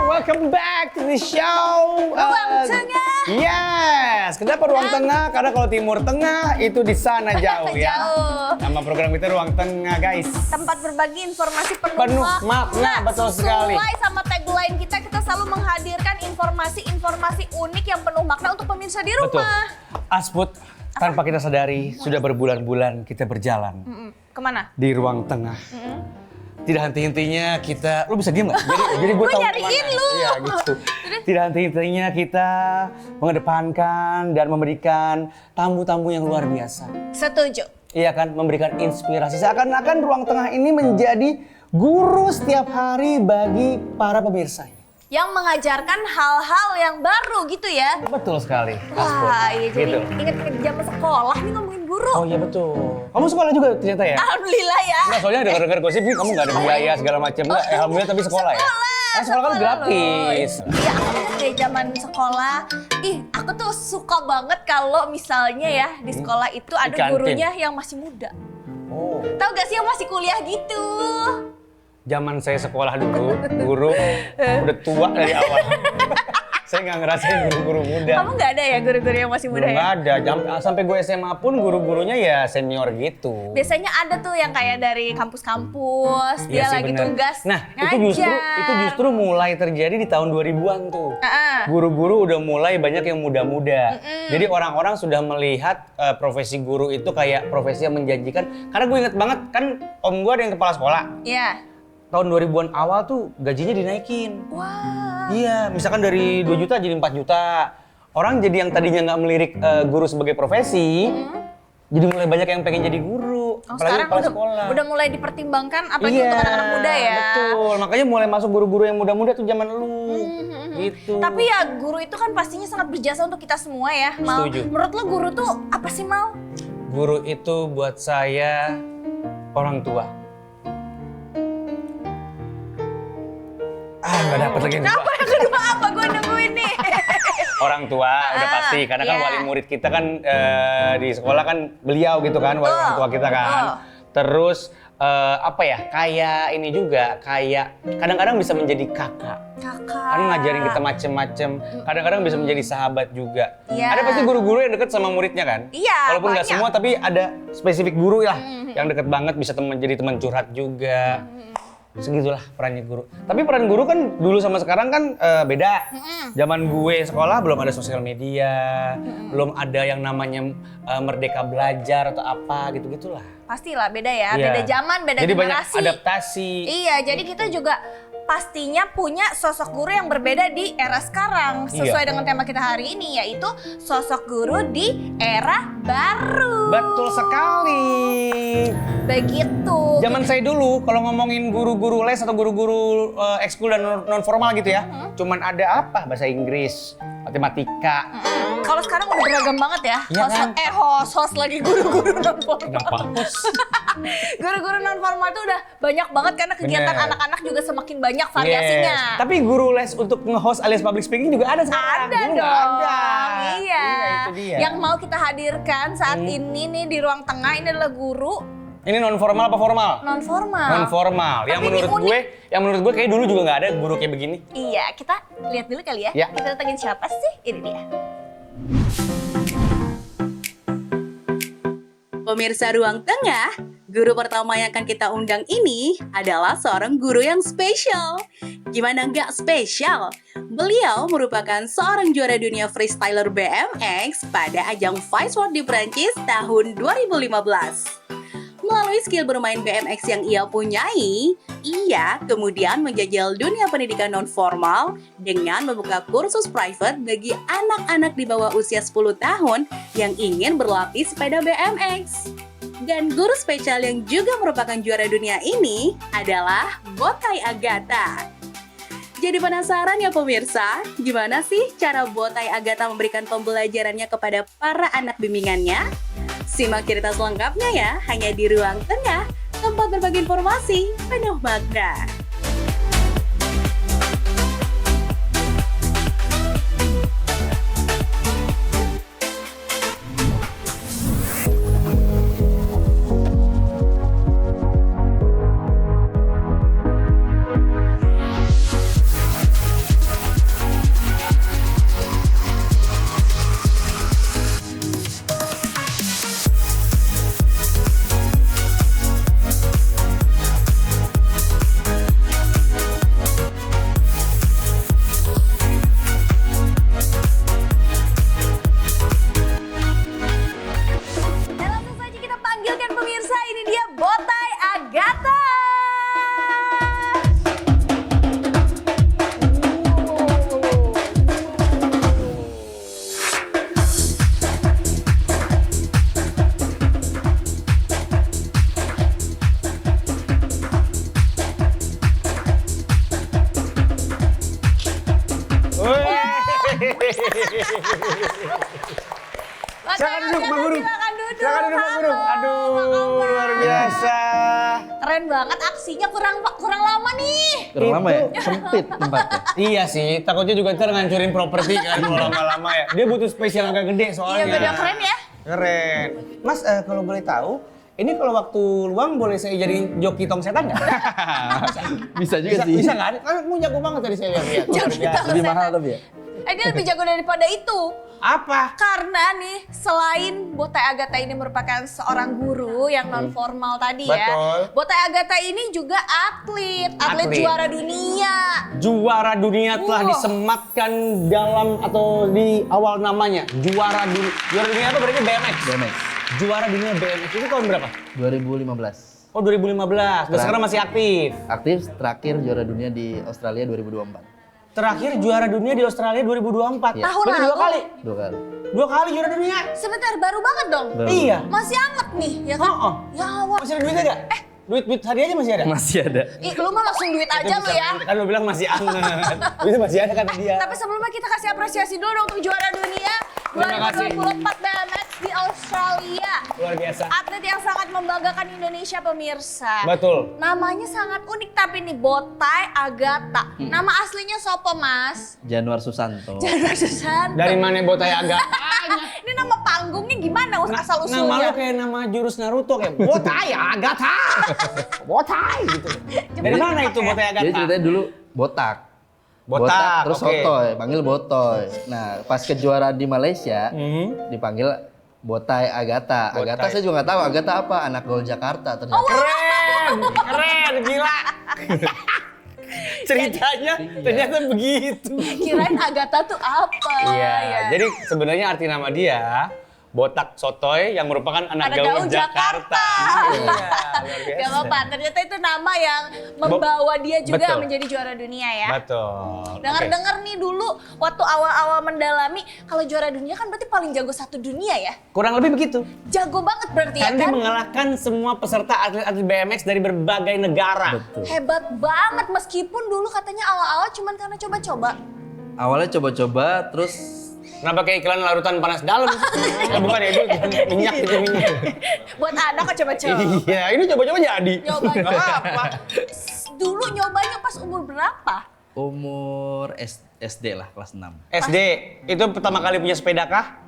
welcome back to the show. Ruang Tengah. Yes, kenapa Ruang Tengah? Karena kalau Timur Tengah itu di sana jauh ya. Jauh. Nama program kita Ruang Tengah, guys. Tempat berbagi informasi penuh, Penuh makna, betul sekali. Sesuai sama tagline kita selalu menghadirkan informasi-informasi unik yang penuh makna untuk pemirsa di Betul. rumah. Asput, tanpa kita sadari, sudah berbulan-bulan kita berjalan Kemana? di Ruang Tengah. Tidak henti-hentinya kita, lu bisa diem gak? Jadi gue Gue tahu nyariin kemana. lu. Iya gitu. Tidak henti-hentinya kita mengedepankan dan memberikan tamu-tamu yang luar biasa. Setuju. Iya kan, memberikan inspirasi. Seakan-akan Ruang Tengah ini menjadi guru setiap hari bagi para pemirsa. Yang mengajarkan hal-hal yang baru gitu ya. Betul sekali, Asput. Wah, iya jadi Gitu. inget zaman sekolah nih ngomongin guru. Oh iya betul. Kamu sekolah juga ternyata ya? Alhamdulillah ya. Nggak, soalnya dengar-dengar gosip nih kamu nggak ada biaya segala macam. Nggak, alhamdulillah tapi sekolah ya? Sekolah kan gratis. Iya, aku tuh dari zaman sekolah. Ih, aku tuh suka banget kalau misalnya ya di sekolah itu ada kantin. gurunya yang masih muda. Oh. Tahu gak sih yang masih kuliah gitu? Zaman saya sekolah dulu, guru udah tua dari awal. Saya nggak ngerasain guru-guru muda. Kamu nggak ada ya guru-guru yang masih muda Belum ya? ada. Sampai gue SMA pun guru-gurunya ya senior gitu. Biasanya ada tuh yang kayak dari kampus-kampus, Iya dia sih, lagi bener. tugas Nah, ngajar. itu justru mulai terjadi di tahun 2000-an tuh. Guru-guru udah mulai banyak yang muda-muda. Jadi orang-orang sudah melihat profesi guru itu kayak profesi yang menjanjikan. Karena gue inget banget kan om gue ada yang kepala sekolah. Iya. Tahun 2000-an awal tuh gajinya dinaikin. Wah. Iya, misalkan dari 2 juta jadi 4 juta. Orang jadi yang tadinya nggak melirik guru sebagai profesi, jadi mulai banyak yang pengen jadi guru. Oh, Apalagi sekarang kepala sekolah. udah mulai dipertimbangkan apalagi untuk anak-anak muda ya. Betul, makanya mulai masuk guru-guru yang muda-muda tuh zaman lu. Gitu. Tapi ya guru itu kan pastinya sangat berjasa untuk kita semua ya. Mal, Setuju. menurut lo guru tuh apa sih, Mal? Guru itu buat saya orang tua. Nggak dapet lagi yang kedua. Apa yang kedua apa? Gue nungguin nih. Orang tua udah pasti, karena kan iya. wali murid kita kan di sekolah kan beliau gitu kan, wali orang tua kita kan. Terus apa ya, kayak ini juga, kayak kadang-kadang bisa menjadi kakak. Karena ngajarin kita macem-macem, kadang-kadang bisa menjadi sahabat juga. Iya. Ada pasti guru-guru yang deket sama muridnya kan? Iya, Walaupun nggak banyak. semua, tapi ada spesifik guru lah yang deket banget, bisa jadi teman curhat juga. Segitulah perannya guru. Tapi peran guru kan dulu sama sekarang kan beda. Zaman gue sekolah belum ada sosial media, belum ada yang namanya merdeka belajar atau apa gitu-gitulah. Pastilah beda ya, Iya. beda zaman, beda Jadi generasi. banyak adaptasi. Iya, jadi kita juga pastinya punya sosok guru yang berbeda di era sekarang. Sesuai dengan tema kita hari ini, yaitu sosok guru di era baru. Betul sekali. Begitu. Zaman saya dulu kalau ngomongin guru-guru les atau guru-guru ekskul dan non formal gitu ya, cuman ada apa? Bahasa Inggris, matematika. Kalau sekarang udah beragam banget ya. Iya kan? Host lagi guru-guru non formal. Kenapa? Guru-guru non formal tuh udah banyak banget karena kegiatan Bener. anak-anak juga semakin banyak variasinya. Yes. Tapi guru les untuk nge-host alias public speaking juga ada sekarang. Ada Dulu dong. nggak ada. Iya. Itu dia. Yang mau kita hadirkan saat ini nih di Ruang Tengah ini adalah guru Ini non formal apa formal? non formal. Non formal. Yang Tapi ini menurut gue kayak dulu juga nggak ada guru kayak begini. Iya, kita lihat dulu kali ya. Ya. Kita datengin siapa sih? Ini dia. Pemirsa Ruang Tengah, guru pertama yang akan kita undang ini adalah seorang guru yang spesial. Gimana nggak spesial? Beliau merupakan seorang juara dunia freestyler BMX pada ajang Vice World di Prancis tahun 2015. Melalui skill bermain BMX yang ia punyai, ia kemudian menjajal dunia pendidikan non-formal dengan membuka kursus private bagi anak-anak di bawah usia 10 tahun yang ingin berlatih sepeda BMX. Dan guru spesial yang juga merupakan juara dunia ini adalah Botai Agatha. Jadi penasaran ya pemirsa, gimana sih cara Botai Agatha memberikan pembelajarannya kepada para anak bimbingannya? Simak cerita selengkapnya ya, hanya di Ruang Tengah, tempat berbagi informasi penuh makna. Silakan duduk, Pak Guru. Silakan duduk. Silakan duduk, Pak Guru. Halo, Aduh, apa kabar? luar biasa. Keren banget aksinya kurang lama nih. Kurang lama ya? Sempit tempatnya. Iya sih, takutnya juga ntar ngancurin properti kan kalau lama-lama ya. Dia butuh space yang agak gede soalnya. Iya bener keren ya. Keren. Mas, kalau boleh tahu, ini kalau waktu luang boleh saya jadi joki tong setan nggak? Bisa juga sih. Bisa kan? Kan kamu jago banget tadi saya lihat. Joki tong Lebih mahal tapi ya? Dia lebih jago daripada itu. Apa? Karena nih, selain Botai Agatha ini merupakan seorang guru yang non formal tadi ya. Betul. Botai Agatha ini juga atlet Atlet. juara dunia. Juara dunia telah Wow. disematkan dalam atau di awal namanya. Juara dunia apa berarti BMX? BMX. Juara dunia BMX itu tahun berapa? 2015. Oh 2015. Dan sekarang masih aktif. Aktif terakhir juara dunia di Australia 2024. Terakhir juara dunia di Australia 2024. Iya. Tahun Berarti lalu. 2 kali. 2 kali. 2 kali juara dunia. Sebentar, baru banget dong. Baru. Iya. Masih anget nih, ya kan? Oh, oh. Ya Allah. Masih ada duitnya gak? Duit hadiahnya masih ada? Masih ada. Ih, lu mah langsung duit aja Itu lu bisa ya. main. Kan lu bilang masih anget. Itu masih ada kata dia. Tapi sebelumnya kita kasih apresiasi dulu dong untuk juara dunia Terima kasih. 2024 BMX di Australia. Luar biasa. Atlet yang sangat membanggakan Indonesia pemirsa. Betul. Namanya sangat unik tapi nih Botai Agatha. Nama aslinya sopo Mas? Januar Susanto. Januar Susanto. Dari mana Botai Agatha? Ini nama panggungnya gimana asal Nama lu usulnya? kayak nama jurus Naruto kayak Botai Agatha. Botai gitu. Dari mana itu Botai Jadi Agatha? ceritanya dulu botak. Botak, terus oke. sotoy, panggil botoy. Nah, pas kejuaraan di Malaysia, dipanggil Botai Agatha. Botai. Agatha saya juga nggak tahu Agatha apa, anak gol Jakarta ternyata. Keren, gila. Ceritanya ternyata begitu. Kirain Agatha tuh apa? Iya, ya. jadi sebenarnya arti nama dia Botak Sotoy yang merupakan anak gaul Jakarta. Iya, luar biasa. Gak apa-apa, ternyata itu nama yang membawa dia juga Betul. menjadi juara dunia ya. Betul. Dengar-dengar nih dulu waktu awal-awal mendalami, kalau juara dunia kan berarti paling jago satu dunia ya. Kurang lebih begitu. Jago banget berarti ya Kan dia kan? mengalahkan semua peserta atlet-atlet BMX dari berbagai negara. Betul. Hebat banget meskipun dulu katanya awal-awal cuman karena coba-coba. Awalnya coba-coba, terus Kenapa kayak iklan larutan panas dalam? Bukan ya, itu minyak gitu minyak. Buat anak kok coba-coba. Iya, ini coba-coba jadi. Nyoba. Nggak apa-apa. Dulu nyobanya pas umur berapa? umur SD lah, kelas 6. SD, itu pertama kali punya sepeda kah?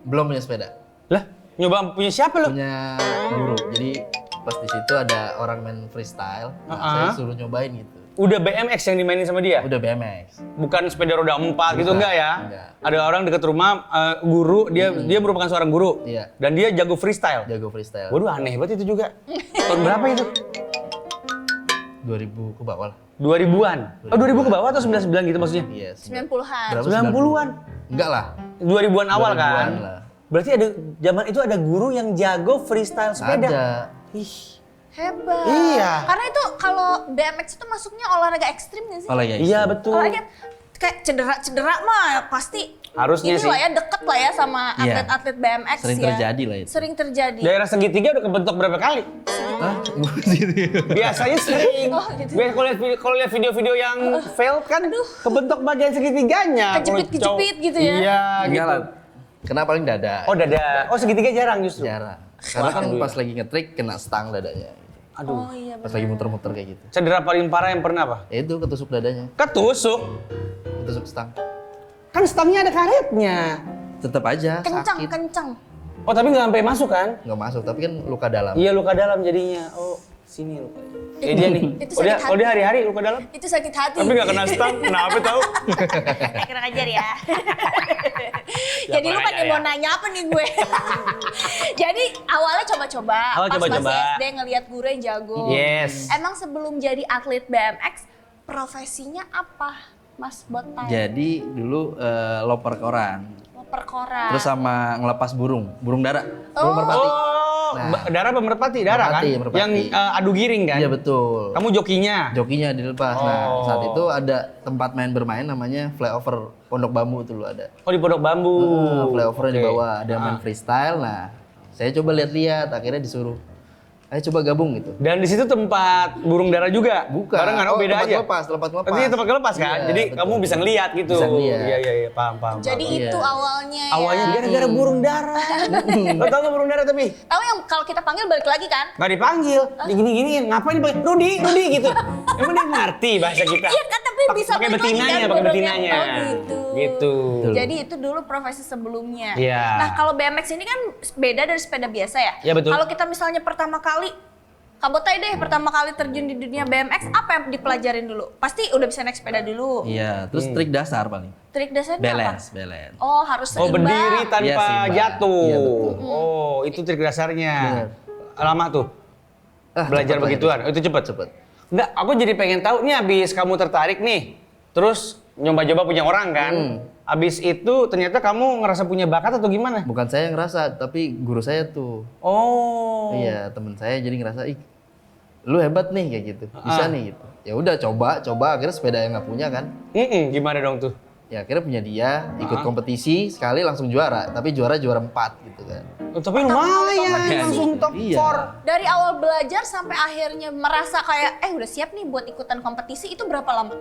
Belum punya sepeda. Lah, nyoba punya siapa lu? Punya guru. Jadi pas di situ ada orang main freestyle, saya suruh nyobain gitu. Udah BMX yang dimainin sama dia? Udah BMX. Bukan sepeda roda 4 gitu enggak ya? Enggak. Ada orang dekat rumah guru, dia merupakan seorang guru. Iya. Dan dia jago freestyle. Jago freestyle. Waduh aneh banget itu juga. Tahun berapa itu? 2000 ke bawah lah. 2000-an. Oh 2000 ke bawah atau 99 gitu maksudnya? Iya. 90-an. Berapa? 90-an. Enggak lah. 2000-an awal 2000-an kan? lah. Berarti ada zaman itu ada guru yang jago freestyle sepeda. Ada. Ih. Hebat. Iya. Karena itu kalau BMX itu masuknya olahraga ekstrim nggak sih? Oh ya. Iya betul. Olahraga kayak cedera mah pasti Harusnya ini sih. lah ya deket lah ya sama Iya. atlet-atlet BMX Sering ya. terjadi lah itu. Sering terjadi. Daerah segitiga udah kebentuk berapa kali? Hah? Gitu. Biasanya sering. Oh, gitu. Biasa kalau lihat video-video yang fail kan kebentuk bagian segitiganya. Kalau Kejepit-kejepit cowok. gitu ya? Iya Enggak gitu. lah. Kenapa paling dada? Oh dada. Oh segitiga jarang justru. Jarang. Karena kan pas lagi ngetrik kena stang dadanya. Aduh. Oh iya Pas lagi muter-muter kayak gitu. Cedera paling parah yang pernah apa? Ya itu ketusuk dadanya. Ketusuk. Ketusuk stang. Kan stangnya ada karetnya. Tetap aja kencang, sakit. kencang. Oh tapi nggak sampai masuk kan? Nggak masuk, tapi kan luka dalam. Iya luka dalam jadinya. Oh sini luka. Dia nih. Itu Oh dia, sakit oh dia hari-hari luka dalam. Itu sakit hati. Tapi nggak kena stang. Kenapa tahu? Kurang ajar ya. Jadi lu pada mau nanya apa nih gue? Jadi awalnya coba-coba. Awal Pas coba-coba. masih SD ngelihat guru yang jago. Yes. Emang sebelum jadi atlet BMX, profesinya apa, Mas Botai? Jadi dulu loper koran. Loper koran. Terus sama ngelepas burung dara. Burung Oh. merpati. Oh, Nah. darah apa merpati? Darah kan? Merpati. Yang adu giring kan? Iya betul. Kamu jokinya? Jokinya dilepas. Nah, Oh. saat itu ada tempat main bermain namanya flyover Pondok Bambu dulu ada. Oh di Pondok Bambu. Flyovernya di Oke. bawah, ada main freestyle. Nah, saya coba lihat-lihat, akhirnya disuruh ayo coba gabung gitu. Dan di situ tempat burung dara juga. Bukan. Barengan, oh beda aja. Tempat ngelepas. Berarti tempat ngelepas kan? Iya, Jadi betul. kamu bisa ngeliat gitu. Bisa ngeliat. Iya, paham. Jadi Iya. itu awalnya ya. Awalnya gara-gara burung dara. Lo tau gak burung dara tapi? Tahu yang kalau kita panggil balik lagi kan? Gak dipanggil. Gini-gini, ngapain dipanggil? Rudi gitu. Emang dia ngerti bahasa kita? Iya kan, tapi bisa Pakai balik lagi betinanya, kan pakai burungnya. betinanya. Oh gitu. Gitu. Jadi itu dulu profesi sebelumnya. Iya. Nah kalau BMX ini kan beda dari sepeda biasa ya? Iya, betul. Kalau kita misalnya pertama kali, Kak Botai deh pertama kali terjun di dunia BMX, apa yang dipelajarin dulu? Pasti udah bisa naik sepeda dulu. Iya, terus trik dasar paling. Trik dasarnya Balance. apa? Oh harus Oh seimbang. berdiri Iya, tanpa seimbang. jatuh. Iya, betul. Oh itu trik dasarnya. Bener. Lama tuh belajar cepet lah begituan. Oh, itu cepet. Enggak, aku jadi pengen tahu nih abis kamu tertarik nih, terus nyoba-nyoba punya orang kan. Abis itu ternyata kamu ngerasa punya bakat atau gimana? Bukan saya yang ngerasa, tapi guru saya tuh. Oh. Iya, temen saya jadi ngerasa, ih, lu hebat nih kayak gitu, bisa nih gitu. Ya udah coba, akhirnya sepeda yang nggak punya kan. Gimana dong tuh? Ya akhirnya punya dia, ikut kompetisi sekali langsung juara, tapi juara 4 gitu kan. Oh, tapi lumayan, langsung top Iya. 4. Dari awal belajar sampai akhirnya merasa kayak udah siap nih buat ikutan kompetisi itu berapa lama?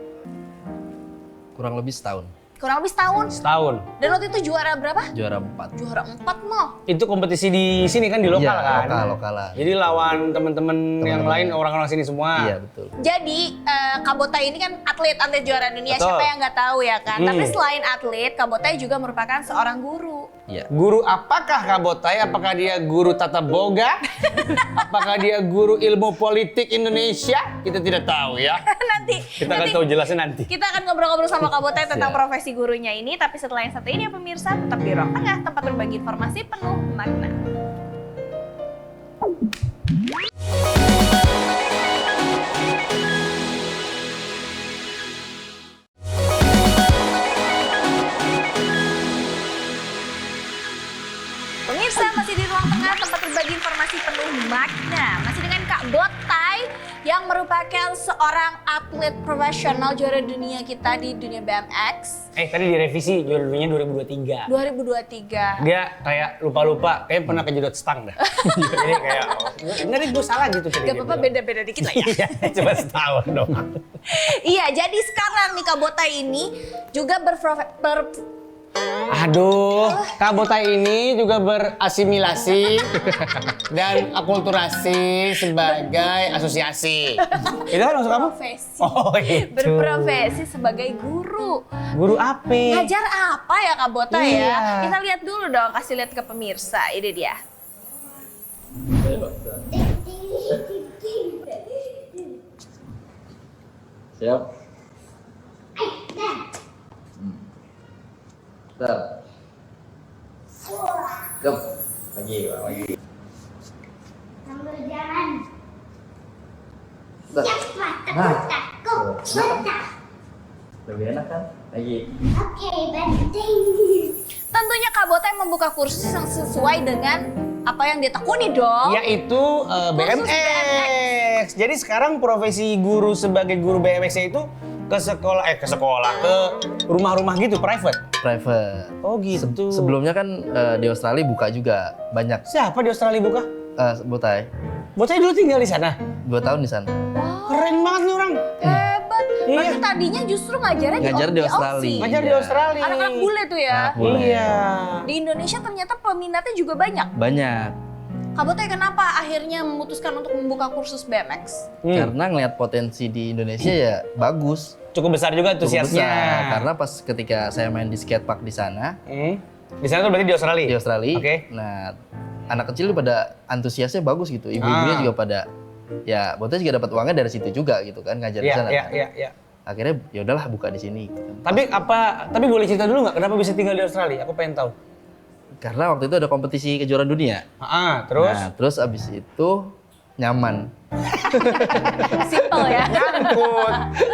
Kurang lebih setahun, Kurang lebih setahun. Setahun. Dan waktu itu juara berapa? juara 4. Juara 4 mah. Itu kompetisi di sini kan, di lokal Iya, kan? lokalan. Jadi lawan temen-temen yang lain, orang-orang sini semua. Iya betul. Jadi Kak Botai ini kan atlet juara dunia, Betul. siapa yang nggak tahu ya kan? Tapi selain atlet, Kak Botai juga merupakan seorang guru. Iya. Guru apakah Kak Botai? Apakah dia guru tata boga? Apakah dia guru ilmu politik Indonesia? Kita tidak tahu ya. Kita akan tahu jelasnya nanti. Kita akan ngobrol-ngobrol sama Kak Botai tentang Siap. profesi gurunya ini. Tapi setelah yang satu ini ya pemirsa, tetap di Ruang Tengah, tempat berbagi informasi penuh makna. Pemirsa masih di Ruang Tengah, tempat berbagi informasi penuh makna. Masih dengan Kak Botai yang merupakan seorang atlet profesional juara dunia kita di dunia BMX Tadi direvisi juara dunia 2023. 2023. Dia kayak lupa-lupa, kayak pernah kejedot stang dah. Jadi kayak, ngeri gue salah gitu tadi. Gak apa-apa, beda-beda dikit lah ya. Iya, cuma setahun dong. Iya, jadi sekarang nih Kak Botai ini juga Aduh, Kak Botai ini juga berasimilasi dan akulturasi sebagai asosiasi. Itu kan maksud kamu? berprofesi. Oh itu. Berprofesi sebagai guru. Guru apa? Ngajar apa ya Kak Botai Iya. ya? Kita lihat dulu dong, kasih lihat ke pemirsa. Ini dia. Siap. Bentar. Gap. Lagi. Sambil jalan. Bentar. Cepat, takut, cepat. Lebih enak kan? Lagi. Oke, penting. Tentunya Kak Botai membuka kursus yang sesuai dengan apa yang dia tekuni dong. Yaitu BMX. Jadi sekarang profesi guru sebagai guru BMX itu ke sekolah, ke rumah-rumah gitu, private. Private. Oh gitu. Sebelumnya kan di Australia buka juga banyak. Siapa di Australia buka? Botai. Botai dulu tinggal di sana. 2 tahun di sana. Keren banget nih orang. Hebat. Iya. Berarti tadinya justru ngajarnya Ngajar di Australia. Aussie. Ngajar di Iya. Australia. Anak-anak bule tuh ya. Anak bule. Iya. Di Indonesia ternyata peminatnya juga banyak. Banyak. Kak Botai kenapa akhirnya memutuskan untuk membuka kursus BMX? Karena ngelihat potensi di Indonesia ya bagus. Cukup besar juga Cukup antusiasnya. besar. Karena pas ketika saya main di skatepark di sana, Di sana tuh berarti di Australia? di Australia, Oke. nah anak kecil pada antusiasnya bagus gitu. Ibu-ibunya juga pada, ya Botai juga dapat uangnya dari situ juga gitu kan, ngajar di Iya, sana. iya, kan. iya, iya. Akhirnya ya udahlah buka di sini. Gitu kan. Tapi boleh cerita dulu nggak kenapa bisa tinggal di Australia? Aku pengen tahu. Karena waktu itu ada kompetisi kejuaraan dunia. Terus? Nah, terus abis itu nyaman. Simple ya.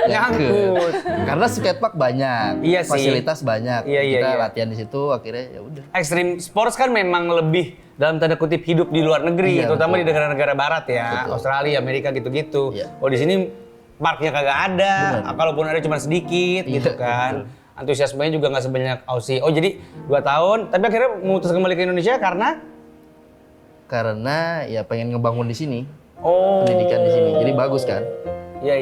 Nyangkut. Karena skatepark banyak, Iya sih. fasilitas banyak. Iya, iya, Kita iya. latihan di situ akhirnya ya udah. Extreme sports kan memang lebih dalam tanda kutip hidup di luar negeri, Iya, terutama betul. di negara-negara barat ya, Betul. Australia, Amerika gitu-gitu. Iya. Oh di sini parknya kagak ada, Benar. kalaupun ada cuma sedikit Iya, gitu kan. Antusiasmenya juga nggak sebanyak Aussie. Oh jadi 2 tahun, tapi akhirnya memutuskan kembali ke Indonesia karena Karena ya pengen ngebangun di sini. Oh. pendidikan di sini. Jadi bagus kan? Iya.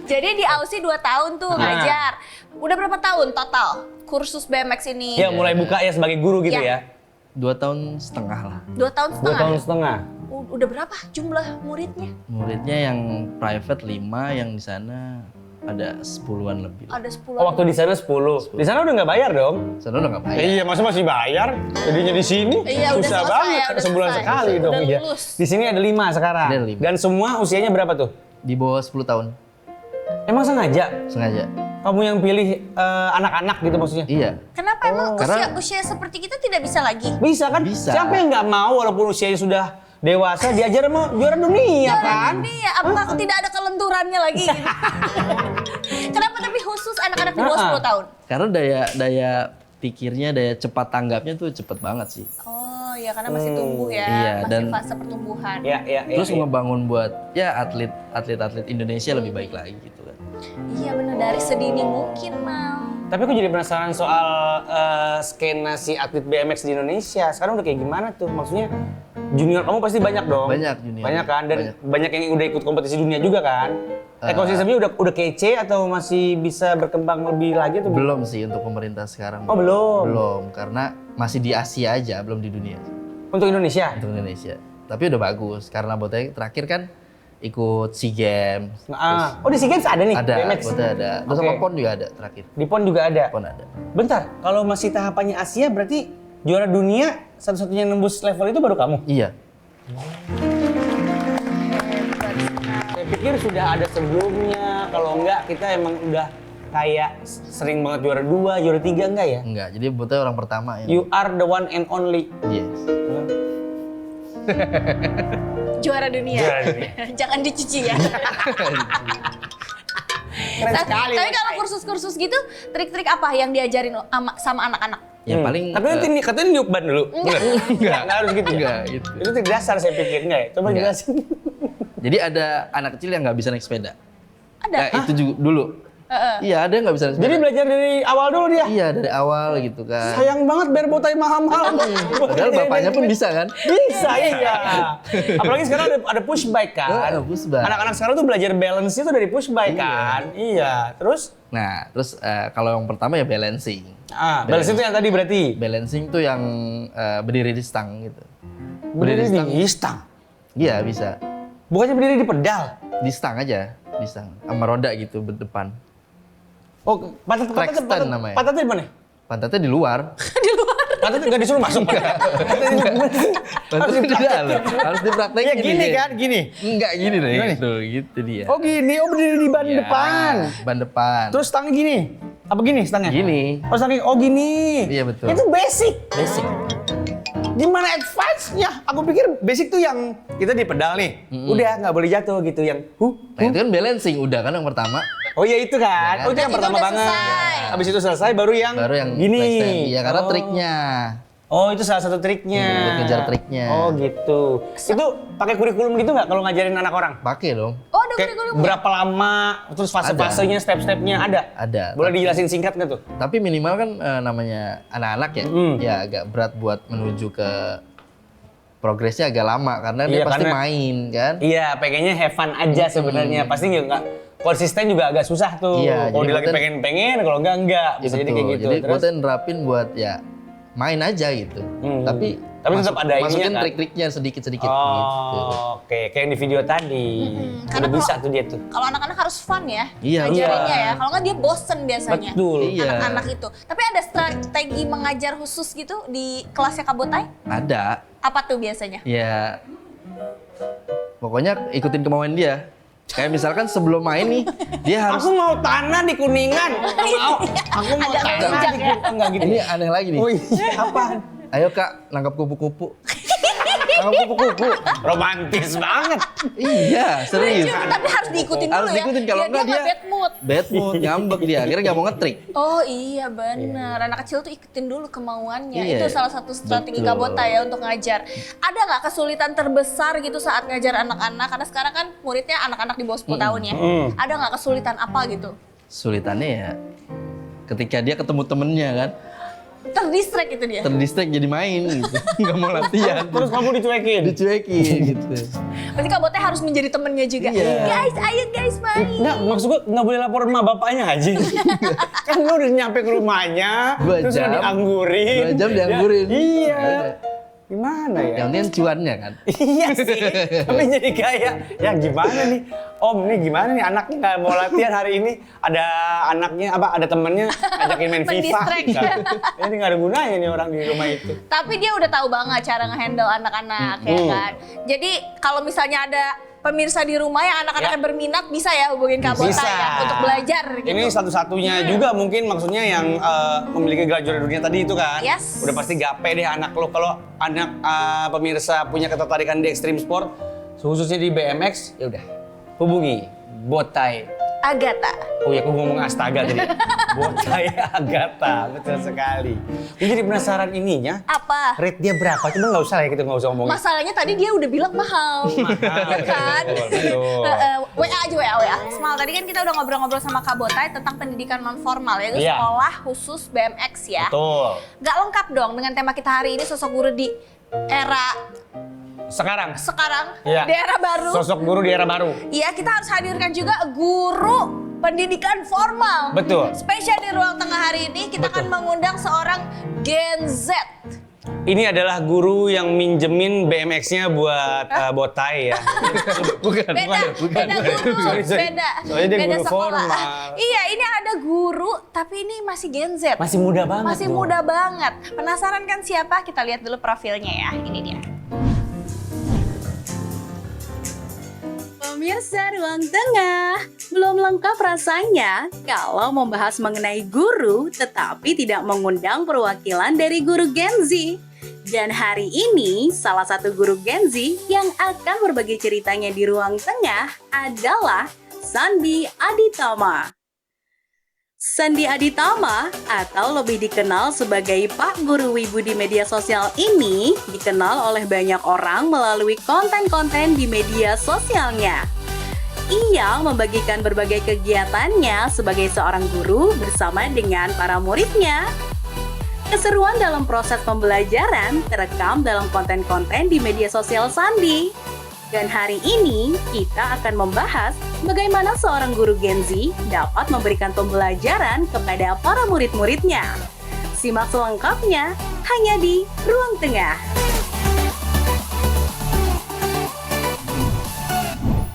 Jadi di Aussie 2 tahun tuh ngajar. Udah berapa tahun total kursus BMX ini? Ya mulai buka ya sebagai guru gitu Ya. ya. 2 tahun setengah lah. 2 tahun 2 setengah. tahun setengah. Udah berapa jumlah muridnya? Muridnya yang private 5, yang di sana ada 10-an lebih. Ada 10. Oh, waktu di sana 10. Di sana udah nggak bayar dong? Sana udah nggak bayar. Iya, masa masih bayar? Jadinya di sini Iya, udah susah selesai banget. ya, udah Sebulan selesai. sekali dong. Udah Iya. lulus. Di sini ada 5 sekarang. Ada 5. Dan semua usianya berapa tuh? Di bawah 10 tahun, Emang sengaja? sengaja. Kamu yang pilih anak-anak gitu maksudnya? Iya. Kenapa emang karena- usia seperti kita tidak bisa lagi? Bisa kan? Bisa. Siapa yang nggak mau walaupun usianya sudah dewasa diajar sama juara dunia kan? Iya, apakah tidak ada kelenturannya lagi? Gitu? Kenapa tapi khusus anak-anak di bawah 10 tahun? Karena daya pikirnya, daya cepat tanggapnya tuh cepet banget sih. Oh ya karena masih tumbuh ya, Iya, masih dan- fase pertumbuhan. Ya. Terus ngebangun buat ya atlet Indonesia lebih baik lagi gitu kan. Iya benar dari sedini mungkin Mal. Tapi aku jadi penasaran soal skena si atlet BMX di Indonesia. Sekarang udah kayak gimana tuh? Maksudnya junior kamu pasti banyak dong? Banyak junior. Banyak kan? Dan banyak yang udah ikut kompetisi dunia juga kan? Ekosistemnya udah kece atau masih bisa berkembang lebih lagi atau Belum sih untuk pemerintah sekarang. Oh, belum? Belum, karena masih di Asia aja, belum di dunia. Untuk Indonesia? Untuk Indonesia. Tapi udah bagus karena Botai terakhir kan ikut SEA Games. Oh di SEA Games ada nih Ada, BMX? Botai ada. Terus Oke. sama PON juga ada terakhir. Di PON juga ada? PON ada. Bentar, kalau masih tahapannya Asia berarti juara dunia satu-satunya yang nembus level itu baru kamu? Iya. Saya pikir sudah ada sebelumnya, kalau enggak kita emang udah kayak sering banget juara 2, juara 3 enggak ya? Enggak, jadi Botai orang pertama yang You are the one and only. yes. Juara dunia. Juara dunia. Jangan dicuci ya. Keren sekali. Tapi kalau kursus-kursus gitu, trik-trik apa yang diajarin sama anak-anak? Yang paling Tapi nanti katanya niup ban dulu. Bener? Enggak harus gitu. ya? enggak gitu. Itu trik dasar saya pikir enggak ya? Coba Enggak. jelasin. Jadi ada anak kecil yang nggak bisa naik sepeda. Ada? Nah, itu juga dulu. Iya, ada yang nggak bisa naik sepeda. Jadi belajar dari awal dulu dia. Iya, dari awal gitu kan. Sayang banget bayar botai mahal-mahal. Padahal bapaknya pun bisa kan? Bisa, iya. Apalagi sekarang ada push bike kan. Push bike. Anak-anak sekarang tuh belajar balance itu dari push bike kan. Iya. Terus? Nah, terus kalau yang pertama ya balancing. Balance itu yang tadi berarti? Balancing tuh yang berdiri di stang gitu. Berdiri di stang? Iya, bisa. Bukannya berdiri di pedal? Di stang aja, di stang. Sama roda gitu berdepan. Oh, Track stand namanya. Pantatnya di mana? Pantatnya di luar. Pantatnya nggak disuruh masuk. Pantatnya di dalam. Harus dipraktekin. Ya gini nih. kan, gini. Enggak gini deh. Gimana? Gitu, gitu dia. Oh gini, oh berdiri di ban Iya, depan. Ban depan. Terus stangnya gini? Apa gini stangnya? Gini. Oh stangnya, oh gini. Iya, betul. Itu basic. Basic. Gimana advance-nya? Aku pikir basic tuh yang kita di pedal nih. Udah nggak boleh jatuh gitu yang Nah, itu kan balancing udah kan yang pertama. Oh iya itu kan. Ya, Oh itu yang Itu pertama udah banget. selesai. Habis itu selesai baru yang gini. track stand. Iya, karena Oh. triknya. Oh itu salah satu triknya. Buat ngejar triknya. Oh gitu. Itu pakai kurikulum gitu nggak kalau ngajarin anak orang? Pakai dong. Oh ada Kayak kurikulum. berapa lama, terus fase-fasenya, step-stepnya ada? Ada. Boleh dijelasin singkat nggak tuh? Tapi minimal kan namanya anak-anak ya, ya agak berat buat menuju ke progresnya agak lama karena dia Iya, pasti karena- main kan. Iya, pengennya have fun aja sebenarnya. Pasti nggak konsisten juga agak susah tuh. Iya, kalau jadi dia lagi buatan- pengen, kalau enggak. Ya Bisa jadi betul. kayak gitu. Jadi Terus, buat nerapin buat ya main aja gitu. Tapi tetap ada ininya masukin kan? trik-triknya sedikit-sedikit gitu. Oh, oke. Kayak yang di video tadi. Karena Udah bisa tuh dia tuh. Kalau anak-anak harus fun ya, Iya, ngajarinnya iya. ya. Kalau nggak dia bosen biasanya. Betul. Iya. Anak-anak itu. Tapi ada strategi mengajar khusus gitu di kelasnya Kak Botai? Ada. Apa tuh biasanya? Ya pokoknya ikutin kemauan dia. Kayak misalkan sebelum main nih, dia harus Aku mau tanah di Kuningan. Nggak mau. Aku mau Agak tanah menunjang di ya. Kuningan. Enggak gitu. ini aneh lagi nih. Oh iya. Apaan? Ayo Kak, nangkap kupu-kupu. Nangkap kupu-kupu. Romantis banget. Iya, serius. Lucu, tapi harus diikutin Harus dulu ya. diikutin, kalau biar enggak nggak dia- bad mood. Bad mood, ngambek dia. Akhirnya nggak mau ngetrik. Oh iya benar. Anak kecil tuh ikutin dulu kemauannya. Iya, Itu salah satu strategi betul. Kak Botai ya untuk ngajar. Ada nggak kesulitan terbesar gitu saat ngajar anak-anak? Karena sekarang kan muridnya anak-anak di bawah 10 tahun ya. Ada nggak kesulitan apa gitu? Sulitannya ya ketika dia ketemu temennya kan. Terdistract itu dia. Terdistract jadi main gitu. Nggak mau latihan. Terus kamu dicuekin. Dicuekin gitu. Berarti Kak Botai harus menjadi temennya juga. Iya. Guys, ayo guys main. Nggak, maksud gue nggak boleh lapor sama bapaknya aja. Kan gue udah nyampe ke rumahnya, 2 terus jam. udah dianggurin. 2 jam dianggurin. Ya, iya. Ada. Gimana ya? Yang penting cuannya kan. Iya sih, tapi jadi kayak, ya gimana nih, Om nih gimana nih anaknya nggak mau latihan hari ini, ada anaknya apa, ada temennya ajakin main FIFA. Mendistract. Kan? Ini nggak ada gunanya nih orang di rumah itu. Tapi dia udah tahu banget cara ngehandle anak-anak ya kan. Jadi kalau misalnya ada pemirsa di rumah yang anak-anak yang berminat bisa ya hubungin Kak Botai Bisa. ya untuk belajar gitu. Ini satu-satunya juga mungkin maksudnya yang memiliki gelar juara dunia tadi itu kan. Yes. Udah pasti gape deh anak lo. Kalau anak pemirsa punya ketertarikan di extreme sport, khususnya di BMX, ya udah hubungi Botai Agatha. Oh ya, aku ngomong astaga tadi. Botai Agatha, betul sekali. Gue jadi penasaran ininya. Apa? Rate dia berapa? Cuma nggak usah ya, kita nggak usah ngomongin. Masalahnya tadi dia udah bilang mahal. Ya kan? Betul. WA aja WA. Semal tadi kan kita udah ngobrol-ngobrol sama Kak Botai tentang pendidikan non formal yaitu Iya. sekolah khusus BMX ya. Betul. Gak lengkap dong dengan tema kita hari ini sosok guru di era Sekarang. di Iya. era baru. Sosok guru di era baru. Iya, kita harus hadirkan juga guru pendidikan formal. Betul. Spesial di ruang tengah hari ini kita akan mengundang seorang Gen Z. Ini adalah guru yang minjemin BMX-nya buat Botai ya. bukan, Beda guru, Sorry. beda. Soalnya dia beda guru sekolah. formal. Iya, ini ada guru tapi ini masih Gen Z. Masih muda banget. Masih dong. muda banget. Penasaran kan siapa? Kita lihat dulu profilnya ya. Ini dia. Pemirsa Ruang Tengah, belum lengkap rasanya kalau membahas mengenai guru tetapi tidak mengundang perwakilan dari guru Gen Z. Dan hari ini, salah satu guru Gen Z yang akan berbagi ceritanya di Ruang Tengah adalah Sandi Aditama. Sandi Aditama atau lebih dikenal sebagai Pak Guru Wibu di media sosial ini dikenal oleh banyak orang melalui konten-konten di media sosialnya. Ia membagikan berbagai kegiatannya sebagai seorang guru bersama dengan para muridnya. Keseruan dalam proses pembelajaran terekam dalam konten-konten di media sosial Sandi. Dan hari ini kita akan membahas bagaimana seorang guru Gen Z dapat memberikan pembelajaran kepada para murid-muridnya. Simak selengkapnya hanya di Ruang Tengah.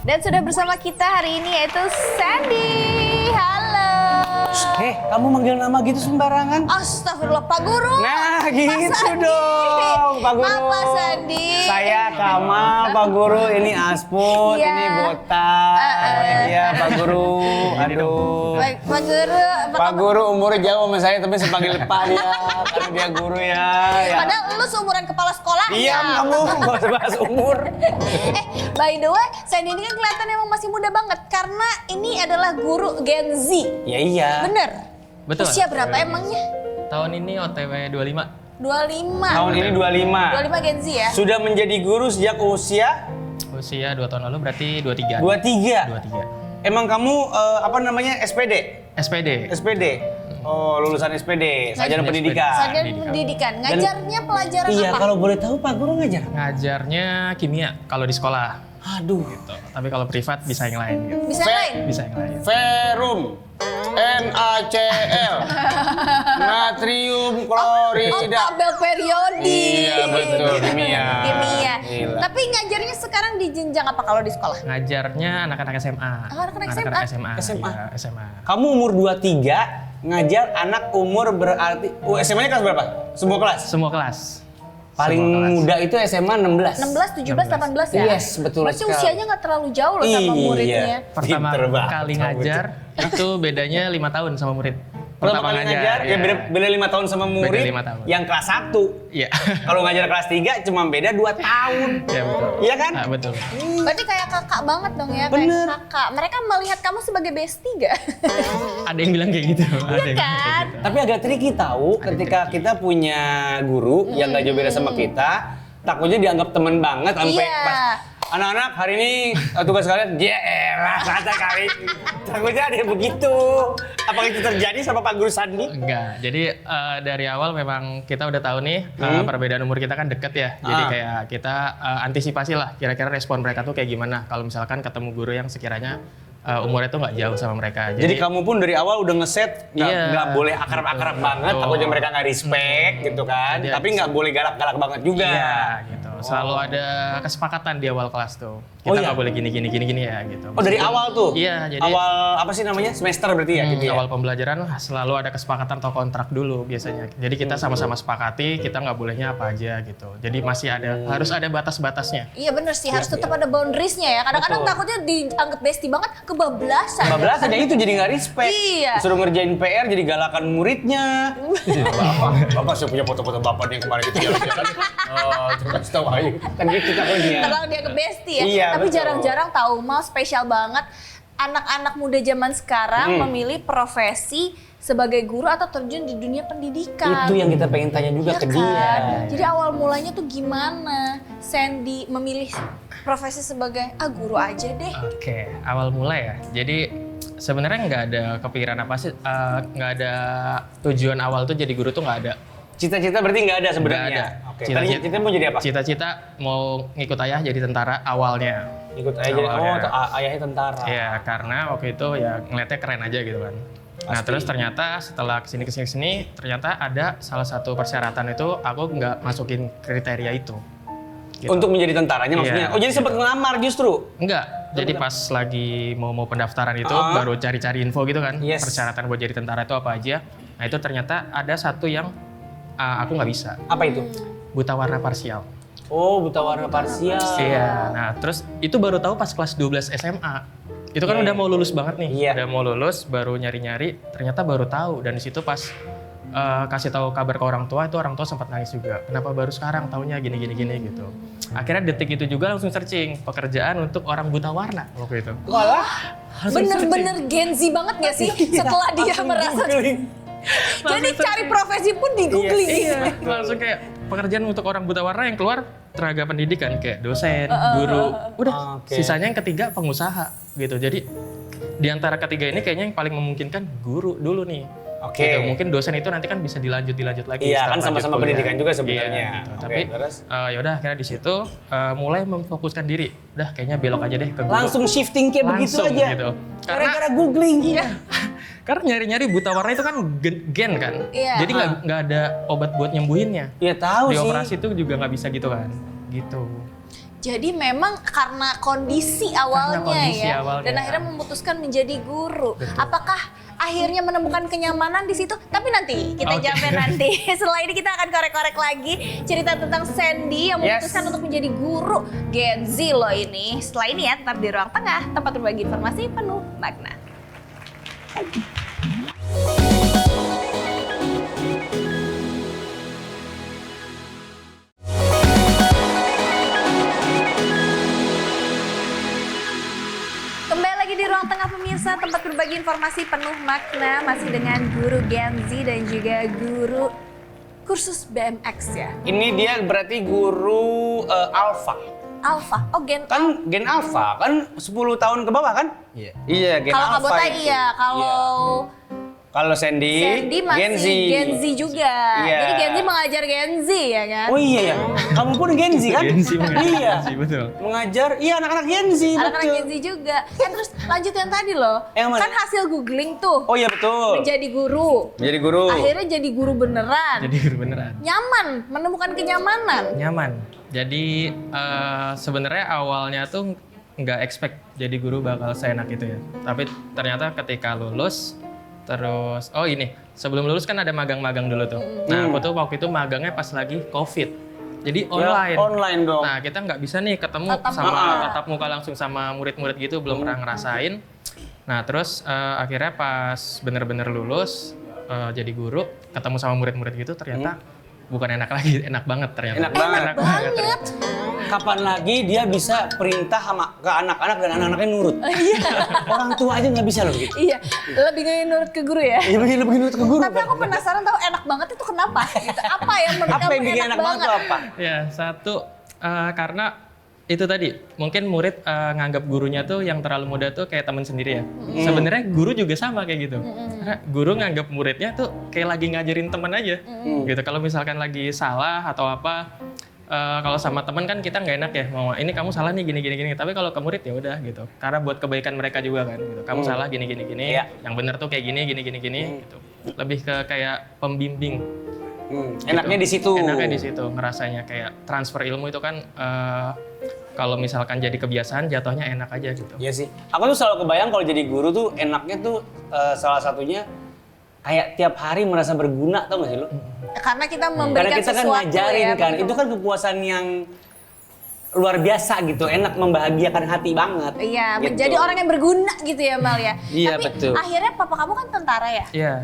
Dan sudah bersama kita hari ini yaitu Sandi. Halo. Kamu manggil nama gitu sembarangan? Astagfirullah, Pak Guru. Nah, gitu Sandi. dong, Pak Guru. Maaf, Pak Sandi. Saya Kamal, Pak Guru. Ini Asput, Iya. ini Botai. Iya, Pak Guru. Aduh. Baik, Pak Guru. Pak Guru umurnya jauh sama saya, tapi sepanggil Pak dia. Karena dia guru ya. Padahal lu seumuran kepala sekolah. Diam kamu, nggak usah bahas umur. By the way, Sandi ini kan kelihatan emang masih muda banget karena ini adalah guru Gen Z. Ya iya. Bener? Betul. Usia berapa emangnya? Tahun ini OTW 25. 25. Tahun ini 25. 25 Gen Z ya? Sudah menjadi guru sejak usia Usia 2 tahun lalu berarti 23. 23. 23. Emang kamu apa namanya SPD? SPD. SPD. Oh, lulusan SPD, sarjana SPD. pendidikan. Sarjana pendidikan. Ngajarnya pelajaran Iya, apa? kalau boleh tahu Pak Guru ngajar. Ngajarnya kimia kalau di sekolah. Aduh. Gitu. Tapi kalau privat bisa yang lain gitu. Bisa lain? Bisa yang lain. Verum, NaCl, natrium Oh, klorida. tabel periodik. Iya, betul, kimia. Kimia. Gila. Tapi ngajarnya sekarang di jenjang apa kalau di sekolah? Ngajarnya anak-anak SMA. Oh, anak-anak Anak-anak SMA. SMA. SMA. Iya, SMA. Kamu umur 23, ngajar anak umur berarti SMA-nya kelas berapa? Semua kelas? Semua kelas. Paling Semua kelas. muda itu SMA 16. 16, 17, 18 ya? Yes, betul Berarti sekali. usianya nggak terlalu jauh loh sama Iya. muridnya. Pertama Pinter banget kali kamu ngajar itu bedanya 5 tahun sama murid. Pertama kali ngajar, ya beda 5 tahun sama murid 5 tahun. yang kelas 1. Iya. Kalau ngajar kelas 3 cuma beda 2 tahun. Iya betul. Iya kan? Ah, betul. Berarti kayak kakak banget dong ya, Bener. kayak kakak. Mereka melihat kamu sebagai bestie gak? Ada yang bilang kayak gitu. Ada yang bilang kan? kayak gitu. Tapi agak tricky tahu ketika kita punya guru yang gak jauh beda sama kita, takutnya dianggap temen banget sampai Iya. pas Anak-anak hari ini tugas kalian, ya elah santai kali. Takutnya ada yang begitu. Apakah itu terjadi sama Pak Guru Sandi? Enggak, jadi dari awal memang kita udah tahu nih perbedaan umur kita kan deket ya. Jadi kayak kita antisipasi lah kira-kira respon mereka tuh kayak gimana kalau misalkan ketemu guru yang sekiranya umurnya tuh nggak jauh sama mereka. Jadi kamu pun dari awal udah ngeset nggak boleh akrab-akrab banget, Betul. takutnya mereka nggak respect gitu kan. Jadi Tapi nggak boleh galak-galak banget juga. Iya, gitu. Selalu ada kesepakatan di awal kelas tuh. Kita nggak boleh gini ya gitu. Oh dari awal tuh? Iya, jadi awal apa sih namanya semester berarti ya? Gitu ya? awal pembelajaran selalu ada kesepakatan atau kontrak dulu biasanya. Jadi kita sama-sama sepakati kita nggak bolehnya apa aja gitu. Jadi masih ada harus ada batas-batasnya. Iya bener sih, harus tetap ada boundaries-nya ya. Kadang-kadang takutnya dianggap bestie banget, kebablasan. Bablasan ya itu jadi nggak respect. Iya. Suruh ngerjain PR jadi galakan muridnya. Bapak saya punya foto-foto bapak yang kemarin itu jalan-jalan. Oh, terus tahu aja. Kan gitu takutnya. Kadang dianggap bestie ya. Iya, Tapi betul. jarang-jarang tahu, mal spesial banget. Anak-anak muda zaman sekarang memilih profesi sebagai guru atau terjun di dunia pendidikan. Itu yang kita pengen tanya juga Iya ke dia. kan? Jadi awal mulanya tuh gimana Sandy memilih profesi sebagai guru aja deh. Oke, awal mulai ya. Jadi sebenarnya nggak ada kepikiran apa sih, nggak ada tujuan awal tuh jadi guru tuh nggak ada. Cita-cita berarti nggak ada sebenarnya. Nggak ada. Oke. Cita-cita mau jadi apa? Cita-cita mau ngikut ayah jadi tentara awalnya. Ikut aja jadi Awalnya. ayahnya tentara. Ya karena waktu itu ya ngeliatnya keren aja gitu kan. Nah Pasti. terus ternyata setelah kesini ternyata ada salah satu persyaratan itu aku nggak masukin kriteria itu. Gitu. Untuk menjadi tentaranya maksudnya. Iya, Oh jadi sempat ngelamar justru. Enggak, jadi pas lagi mau pendaftaran itu baru cari-cari info gitu kan. Yes. Persyaratan buat jadi tentara itu apa aja. Nah itu ternyata ada satu yang aku nggak bisa, Apa itu? buta warna parsial. Oh buta warna parsial. Iya, nah terus itu baru tahu pas kelas 12 SMA. Itu kan Iya. udah mau lulus banget nih, Iya. udah mau lulus, baru nyari-nyari, ternyata baru tahu. Dan di situ pas kasih tahu kabar ke orang tua, itu orang tua sempat nangis juga. Kenapa baru sekarang taunya gini gitu. Akhirnya detik itu juga langsung searching pekerjaan untuk orang buta warna waktu itu. Walah. Bener-bener Gen Z banget gak sih setelah dia merasa. Jadi cari profesi pun di googling. Iya, langsung kayak pekerjaan untuk orang buta warna yang keluar tenaga pendidikan kayak dosen, guru. Udah, Oke. sisanya yang ketiga pengusaha gitu. Jadi di antara ketiga ini kayaknya yang paling memungkinkan guru dulu nih. Oke. Gitu. Mungkin dosen itu nanti kan bisa dilanjut lagi. Iya, setelah kan lanjut sama-sama kuliah. pendidikan juga sebenarnya. Iya, gitu. Oke, Tapi terus? yaudah akhirnya di situ mulai memfokuskan diri. Udah kayaknya belok aja deh ke guru. Langsung shifting kayak begitu Langsung aja. gitu. Gara-gara googling. Iya. Karena nyari-nyari buta warna itu kan gen kan. Iya. Jadi nggak ada obat buat nyembuhinnya. Iya tahu Di sih. operasi itu juga nggak bisa gitu kan. Gitu. Jadi memang karena kondisi awalnya kondisi ya, awalnya. dan akhirnya memutuskan menjadi guru. Apakah akhirnya menemukan kenyamanan di situ? Tapi nanti kita Oke. jawabin nanti. Setelah ini kita akan korek-korek lagi cerita tentang Sandy yang memutuskan untuk menjadi guru Gen Z loh ini. Setelah ini ya, tetap di Ruang Tengah, tempat berbagi informasi penuh makna. Kembali lagi di Ruang Tengah pemirsa, tempat berbagi informasi penuh makna, masih dengan guru Gen Z dan juga guru kursus BMX ya. Ini dia berarti guru alpha. Alpha, oh Gen. Kan gen alpha kan 10 tahun ke bawah kan? Iya. Iya, gen Kalau alpha. Kak Bota itu. iya, kalau Kalau Sandy masih Gen Z juga. Iya. Jadi Gen Z mengajar Gen Z ya kan? Oh iya ya. Kamu pun Gen Z kan? Gen Z mengajar Iya. Gen Z, betul. Mengajar, iya anak-anak Gen Z. Anak-anak betul. Gen Z juga. Terus lanjut yang tadi loh. Yang mana? Kan hasil googling tuh. Oh iya betul. Menjadi guru. Menjadi guru. Akhirnya jadi guru beneran. Jadi guru beneran. Nyaman, menemukan kenyamanan. Nyaman. Jadi sebenarnya awalnya tuh nggak expect jadi guru bakal seenak itu ya. Tapi ternyata ketika lulus, terus sebelum lulus kan ada magang-magang dulu tuh. Nah aku tuh waktu itu magangnya pas lagi COVID. Jadi online. Ya, online dong. Nah kita nggak bisa nih ketemu Tatap sama muka. tatap muka langsung sama murid-murid gitu, belum pernah ngerasain. Nah terus akhirnya pas bener-bener lulus jadi guru, ketemu sama murid-murid gitu ternyata bukan enak lagi, enak banget ternyata. Enak banget. Enak banget. Banget. Kapan lagi dia bisa perintah sama ke anak-anak dan anak-anaknya nurut? Iya. Orang tua aja nggak bisa loh gitu. Iya, lebih nggak nurut ke guru ya. Iya begini nurut ke guru. Tapi aku penasaran tahu enak banget itu kenapa? Gitu. Apa yang menurut Apa kamu yang bikin enak banget tuh apa? Ya satu karena itu tadi mungkin murid nganggap gurunya tuh yang terlalu muda tuh kayak teman sendiri ya. Sebenarnya guru juga sama kayak gitu. Karena guru nganggap muridnya tuh kayak lagi ngajarin teman aja. Gitu. Kalau misalkan lagi salah atau apa, kalau sama teman kan kita nggak enak ya, mau ini kamu salah nih gini. Tapi kalau ke murid ya udah gitu. Karena buat kebaikan mereka juga kan. Gitu. Kamu salah gini. Iya. Yang benar tuh kayak gini. Gitu. Lebih ke kayak pembimbing. Enaknya di situ. Enaknya di situ, ngerasanya kayak transfer ilmu itu kan kalau misalkan jadi kebiasaan jatuhnya enak aja gitu. Iya sih. Aku tuh selalu kebayang kalau jadi guru tuh enaknya tuh salah satunya kayak tiap hari merasa berguna, tau gak sih lu? Karena kita Karena memberikan kita kan sesuatu ngajarin ya, kan, betul. itu kan kepuasan yang luar biasa gitu, enak, membahagiakan hati banget. Iya, gitu. menjadi orang yang berguna gitu ya Mal ya. Iya, Tapi betul. akhirnya papa kamu kan tentara ya. Iya.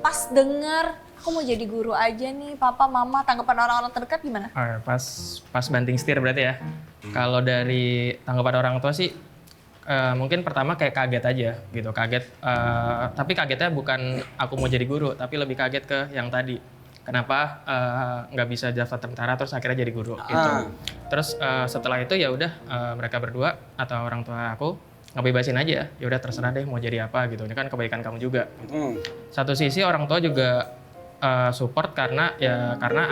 Pas denger aku mau jadi guru aja nih, papa, mama, tanggapan orang-orang terdekat gimana? Pas banting setir berarti ya. Kalau dari tanggapan orang tua sih mungkin pertama kayak kaget aja gitu, kaget. Tapi kagetnya bukan aku mau jadi guru, tapi lebih kaget ke yang tadi. Kenapa nggak bisa daftar tentara terus akhirnya jadi guru gitu. Terus setelah itu ya udah mereka berdua atau orang tua aku ngebebasin aja, ya udah terserah deh mau jadi apa gitu. Ini kan kebaikan kamu juga. Gitu. Satu sisi orang tua juga support karena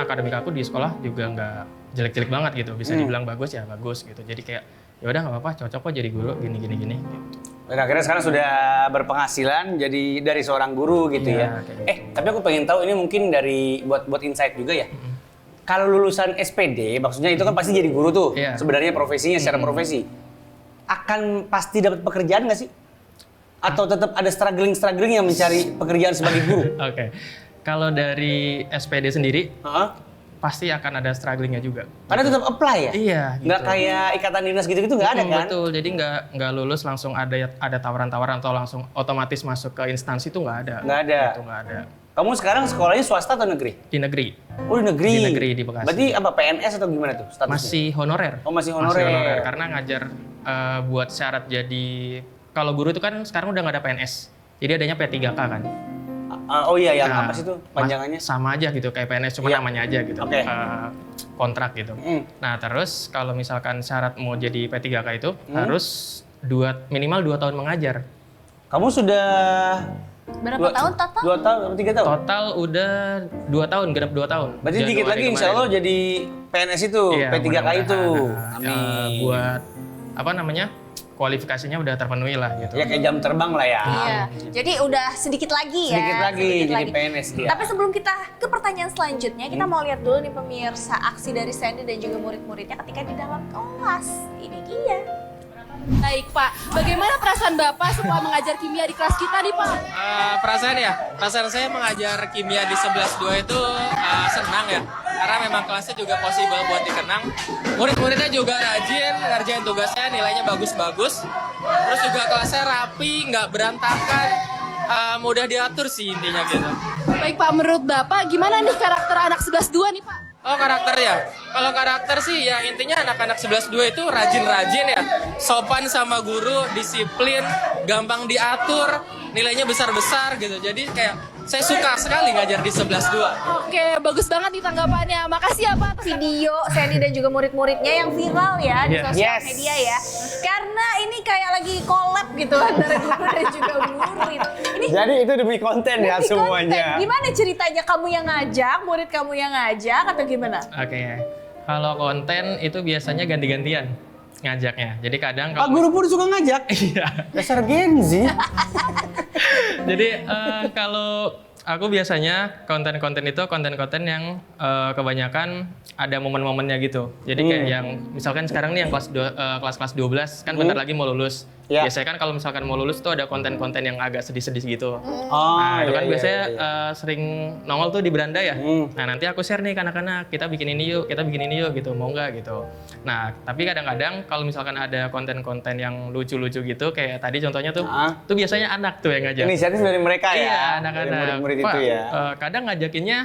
akademik aku di sekolah juga nggak jelek-jelek banget gitu. Bisa dibilang bagus ya bagus gitu. Jadi kayak ya udah nggak apa-apa, cocok kok jadi guru gini. Gitu. Dan akhirnya sekarang sudah berpenghasilan jadi dari seorang guru gitu Iya, ya. kayak gitu. Tapi aku pengen tahu ini mungkin dari buat insight juga ya. Kalau lulusan SPD, maksudnya itu kan pasti jadi guru tuh. Iya. Sebenarnya profesinya secara profesi. Akan pasti dapat pekerjaan nggak sih? Atau tetap ada struggling yang mencari pekerjaan sebagai guru? Oke. Kalau dari SPD sendiri Heeh. pasti akan ada strugglingnya juga. Karena tetap apply ya? Iya. Nggak kayak ikatan dinas gitu-gitu nggak ada kan? Betul. Jadi nggak lulus langsung ada tawaran-tawaran atau langsung otomatis masuk ke instansi itu nggak ada. Nggak ada. Itu nggak ada. Kamu sekarang sekolahnya swasta atau negeri? Di negeri Oh di negeri? Di negeri, di Bekasi. Berarti apa PNS atau gimana tuh statusnya? masih honorer. Oh masih honorer. Karena ngajar buat syarat jadi kalau guru itu kan sekarang udah nggak ada PNS. Jadi adanya P3K kan. Oh iya yang Nah, apa sih tuh panjangannya? sama aja gitu kayak PNS cuma Iya. namanya aja gitu. Oke. Kontrak gitu. Nah, terus kalau misalkan syarat mau jadi P3K itu harus minimal 2 tahun mengajar. Kamu sudah Berapa tahun total? 2 tahun atau 3 tahun? Total udah 2 tahun, genap 2 tahun. Berarti dikit Januari lagi insya kemarin. Allah jadi PNS itu, Iya, P3K mudah-mudahan. itu. Nah, Amin. buat apa namanya? Kualifikasinya udah terpenuhi lah gitu. Ya kayak jam terbang lah ya. Iya. Jadi udah sedikit lagi ya. Sedikit lagi jadi PNS dia. Tapi sebelum kita ke pertanyaan selanjutnya, kita mau lihat dulu nih pemirsa aksi dari Sandy dan juga murid-muridnya ketika di dalam kelas. Ini dia. Baik Pak, bagaimana perasaan Bapak setelah mengajar kimia di kelas kita nih Pak? Perasaan saya mengajar kimia di 11.2 itu senang ya, karena memang kelasnya juga possible buat dikenang. Murid-muridnya juga rajin, ngerjain tugasnya, nilainya bagus-bagus. Terus juga kelasnya rapi, nggak berantakan, mudah diatur sih intinya gitu. Baik Pak, menurut Bapak gimana nih karakter anak 11.2 nih Pak? Oh karakter ya? Kalau karakter sih ya intinya anak-anak 11.2 itu rajin-rajin ya. Sopan sama guru, disiplin, gampang diatur, nilainya besar-besar gitu. Jadi kayak saya suka sekali ngajar di 11.2. Oke, bagus banget nih tanggapannya. Makasih ya Pak atas Video Sandy dan juga murid-muridnya yang viral ya di Yes. sosial Yes. media ya. Karena ini kayak lagi collab gitu antara guru dan juga murid. Ini Jadi itu demi konten ya demi semuanya. konten. Gimana ceritanya, kamu yang ngajak, murid kamu yang ngajak atau gimana? Oke. Kalau konten itu biasanya ganti-gantian ngajaknya. Jadi kadang Pak guru pun suka ngajak. Iya. Dasar Gen Z. Jadi kalau aku biasanya konten-konten itu konten-konten yang kebanyakan ada momen-momennya gitu. Jadi kayak yang misalkan sekarang nih yang kelas 12 kan bentar lagi mau lulus. Ya. Biasanya kan kalau misalkan mau lulus tuh ada konten-konten yang agak sedih-sedih gitu. Oh, Nah, itu kan iya, biasanya iya, iya. sering nongol tuh di beranda ya. Nah, nanti aku share nih ke anak-anak, kita bikin ini yuk gitu, mau nggak gitu. Nah, tapi kadang-kadang kalau misalkan ada konten-konten yang lucu-lucu gitu, kayak tadi contohnya tuh, tuh biasanya anak tuh yang ngajak. Inisiatif dari mereka ya. Iya, Dari anak-anak. murid-murid Pak, itu ya. kadang ngajakinnya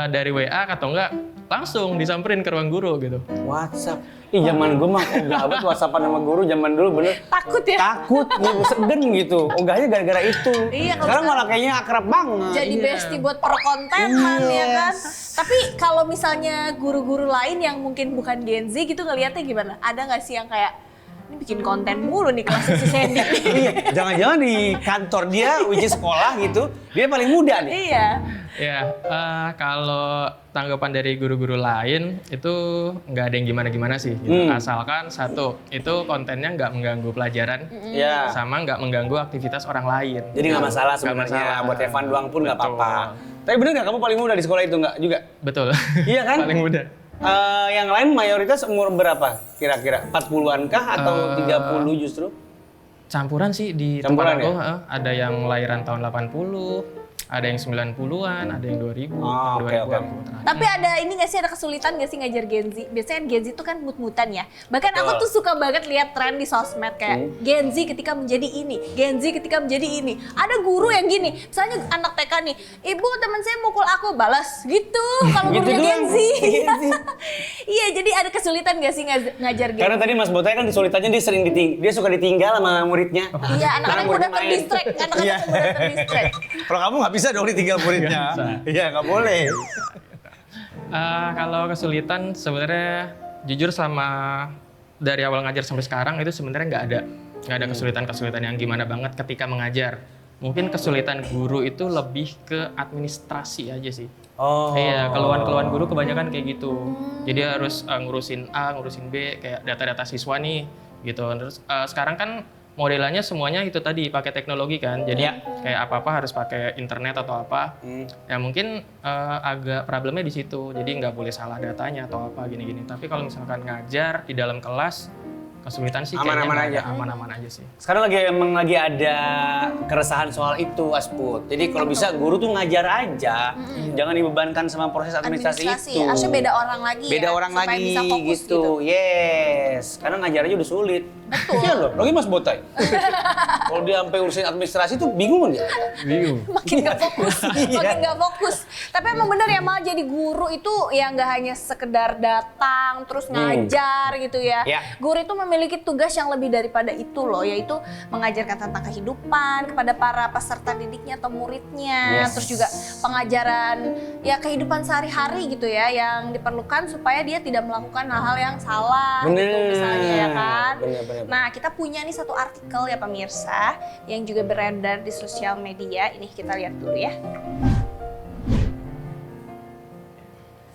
dari WA atau enggak langsung disamperin ke ruang guru gitu. WhatsApp. Ih, zaman gue mah ogah banget WhatsAppan sama guru zaman dulu bener. Takut ya? Takut, segen gitu. Ogahnya gara-gara itu. Iya, kalau Sekarang malah kayaknya akrab banget. Jadi bestie buat perkontenan ya kan. Tapi kalau misalnya guru-guru lain yang mungkin bukan Gen Z gitu ngelihatnya gimana? Ada nggak sih yang kayak ini bikin konten mulu nih kelasnya si Sandy? Iya, jangan-jangan di kantor dia, which is sekolah gitu, dia paling muda nih. Iya. Ya, kalau tanggapan dari guru-guru lain itu nggak ada yang gimana-gimana sih. Gitu. Asalkan satu, itu kontennya nggak mengganggu pelajaran, Iya. sama nggak mengganggu aktivitas orang lain. Jadi nggak masalah Nggak sebenarnya, masalah. buat Evan doang pun nggak Betul. apa-apa. Tapi bener nggak kamu paling muda di sekolah itu nggak juga? Betul. Iya kan? Paling muda. Yang lain mayoritas umur berapa kira-kira? 40-an kah atau 30 justru? Campuran sih di Campuran tempat aku, ada yang lahiran tahun 80, ada yang 90-an, ada yang 2000, Oh, oke, 2000 oke. aku terakhir. Tapi ada ini nggak sih, ada kesulitan nggak sih ngajar Gen Z? Biasanya kan Gen Z itu kan mut-mutan ya. Bahkan aku Betul. tuh suka banget lihat tren di sosmed kayak Gen Z ketika menjadi ini, Gen Z ketika menjadi ini. Ada guru yang gini, misalnya anak TK nih, ibu teman saya mukul aku, balas gitu. Kalau Gitu gurunya Gen doang. Z. Gen Z. Iya, jadi ada kesulitan nggak sih ngajar Gen Z? Karena tadi Mas Botai kan kesulitannya dia suka ditinggal sama muridnya. Iya, anak-anak Karena muda muridnya main. terdistract, anak-anak Iya. muda terdistract. Kalau kamu nggak bisa dong ditinggal muridnya. Iya, nggak boleh. Kalau kesulitan sebenarnya jujur selama dari awal ngajar sampai sekarang itu sebenarnya nggak ada kesulitan-kesulitan yang gimana banget ketika mengajar. Mungkin kesulitan guru itu lebih ke administrasi aja sih. Oh. Iya, keluhan-keluhan guru kebanyakan kayak gitu. Jadi harus ngurusin A, ngurusin B, kayak data-data siswa nih, gitu. Terus sekarang kan modelannya semuanya itu tadi pakai teknologi kan. Jadi kayak apa-apa harus pakai internet atau apa. Ya mungkin agak problemnya di situ. Jadi nggak boleh salah datanya atau apa gini-gini. Tapi kalau misalkan ngajar di dalam kelas, kesulitan sih kayaknya Aman-aman nggak aja. ada, aman-aman aja sih. Sekarang emang lagi ada keresahan soal itu, Asput. Jadi kalau bisa guru tuh ngajar aja, jangan dibebankan sama proses administrasi itu. Harusnya beda orang lagi Beda ya, orang supaya lagi bisa fokus gitu. Yes. Karena ngajar aja udah sulit. Betul. Iya loh, lagi Mas Botai. Kalau dia sampai urusin administrasi tuh bingung dia. Bingung. Makin nggak fokus, Iya. makin nggak fokus. Tapi emang bener ya, Mal, jadi guru itu ya nggak hanya sekedar datang terus ngajar gitu ya. Ya. Guru itu memiliki tugas yang lebih daripada itu loh, yaitu mengajarkan tentang kehidupan kepada para peserta didiknya atau muridnya. Yes. Terus juga pengajaran ya kehidupan sehari-hari gitu ya, yang diperlukan supaya dia tidak melakukan hal-hal yang salah gitu misalnya ya kan. Bener. Nah, kita punya nih satu artikel ya pemirsa yang juga beredar di sosial media. Ini kita lihat dulu ya.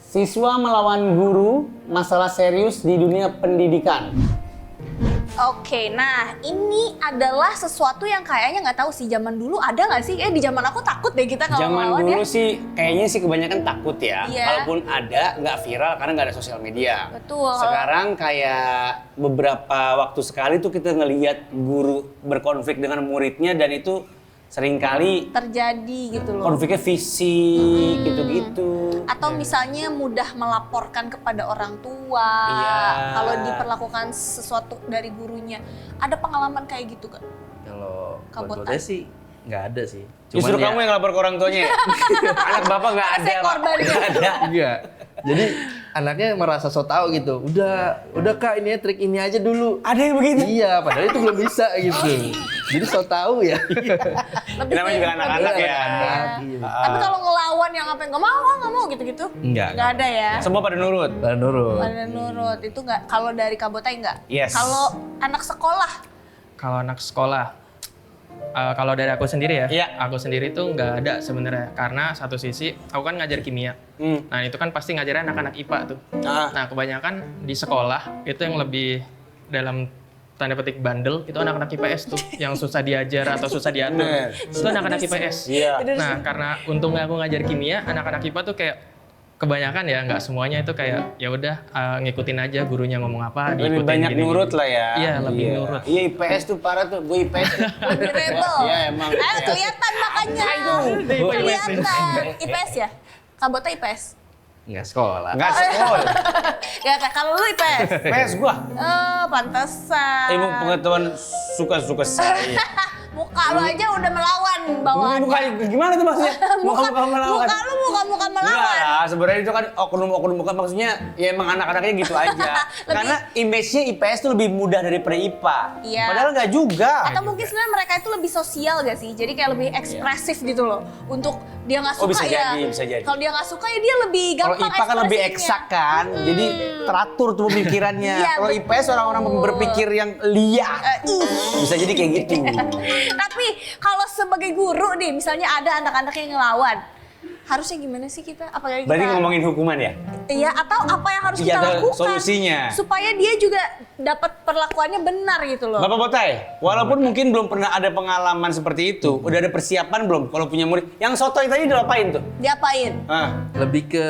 Siswa melawan guru, masalah serius di dunia pendidikan. Oke, nah ini adalah sesuatu yang kayaknya nggak tahu sih zaman dulu ada nggak sih? Di zaman aku takut deh kita kalau Zaman ngelawan dulu ya. sih kayaknya sih kebanyakan takut ya. Iya. Kalaupun ada nggak viral karena nggak ada sosial media. Betul. Sekarang kayak beberapa waktu sekali tuh kita ngelihat guru berkonflik dengan muridnya dan itu seringkali Terjadi gitu loh. konfliknya fisik gitu-gitu. Atau misalnya mudah melaporkan kepada orang tua Iya. kalau diperlakukan sesuatu dari gurunya. Ada pengalaman kayak gitu kan? Kalau Kabotan. buat saya sih nggak ada sih. Justru Cuman ya- kamu yang lapor ke orang tuanya ya? Anak bapak nggak ada. Saya Pak. korbannya. Nggak ada. Enggak. Jadi anaknya merasa so tau gitu. Udah Kak, ini trik ini aja dulu. Ada yang begitu? Iya, padahal itu belum bisa gitu. Jadi so tau ya. Lebih Namanya kayak- juga anak-anak lebih ya. Anak, iya. Tapi kalau ngelawan yang apa yang nggak mau gitu-gitu? Enggak. Nggak ada ya. Semua pada nurut. Pada nurut. Pada nurut itu nggak. Kalau dari Kabotai nggak. Yes. Kalau anak sekolah, Kalau anak sekolah, kalau dari aku sendiri ya, Iya. aku sendiri tuh nggak ada sebenarnya. Karena satu sisi, aku kan ngajar kimia. Nah itu kan pasti ngajarnya anak-anak IPA tuh. Ah. Nah kebanyakan di sekolah itu yang lebih dalam tanda petik bandel itu anak-anak IPS tuh yang susah diajar atau susah diatur. Bener. Itu anak-anak IPS. Iya. Nah karena untungnya aku ngajar kimia, anak-anak IPA tuh kayak kebanyakan ya nggak semuanya itu kayak ya udah ngikutin aja gurunya ngomong apa, Lebih diikutin banyak gini-gini. nurut lah ya. Iya, lebih nurut. Iya IPS tuh parah tuh. Gue IPS tuh. lebih rebel. Iya emang. Ayo kelihatan makanya. Kelihatan. IPS ya? Kabotai IPS? Enggak sekolah. Nggak sekolah. Ya kalau lu IPS? IPS gua. Oh, pantesan. Ilmu pengetahuan suka-suka saya. Muka lu aja udah melawan bawaannya. Muka gimana tuh maksudnya? Muka-muka melawan. Muka lu muka-muka melawan. Enggak lah, Enggak, sebenarnya itu kan oknum-oknum, bukan maksudnya ya emang anak-anaknya gitu aja. Karena image-nya IPS tuh lebih mudah daripada IPA. Iya. Padahal nggak juga. Atau mungkin sebenarnya mereka itu lebih sosial gak sih? Jadi kayak lebih ekspresif gitu loh. Untuk dia nggak suka Oh, bisa ya. jadi, bisa jadi. Kalau dia nggak suka ya dia lebih Kalau gampang IPA kan lebih ekspresinya. eksak kan, jadi teratur tuh pemikirannya. Iya, Kalau IPS orang-orang betul. berpikir yang liar. Bisa jadi kayak gitu. Tapi kalau sebagai guru nih, misalnya ada anak-anak yang ngelawan, harusnya gimana sih kita? Apakah kita? Berarti ngomongin hukuman ya? Iya, atau apa yang harus Iya, kita ada lakukan? solusinya. Supaya dia juga dapat perlakuannya benar gitu loh. Bapak Botai, walaupun mungkin belum pernah ada pengalaman seperti itu, udah ada persiapan belum kalau punya murid? Yang sotoy tadi diapain tuh? Diapain? Ah. Lebih ke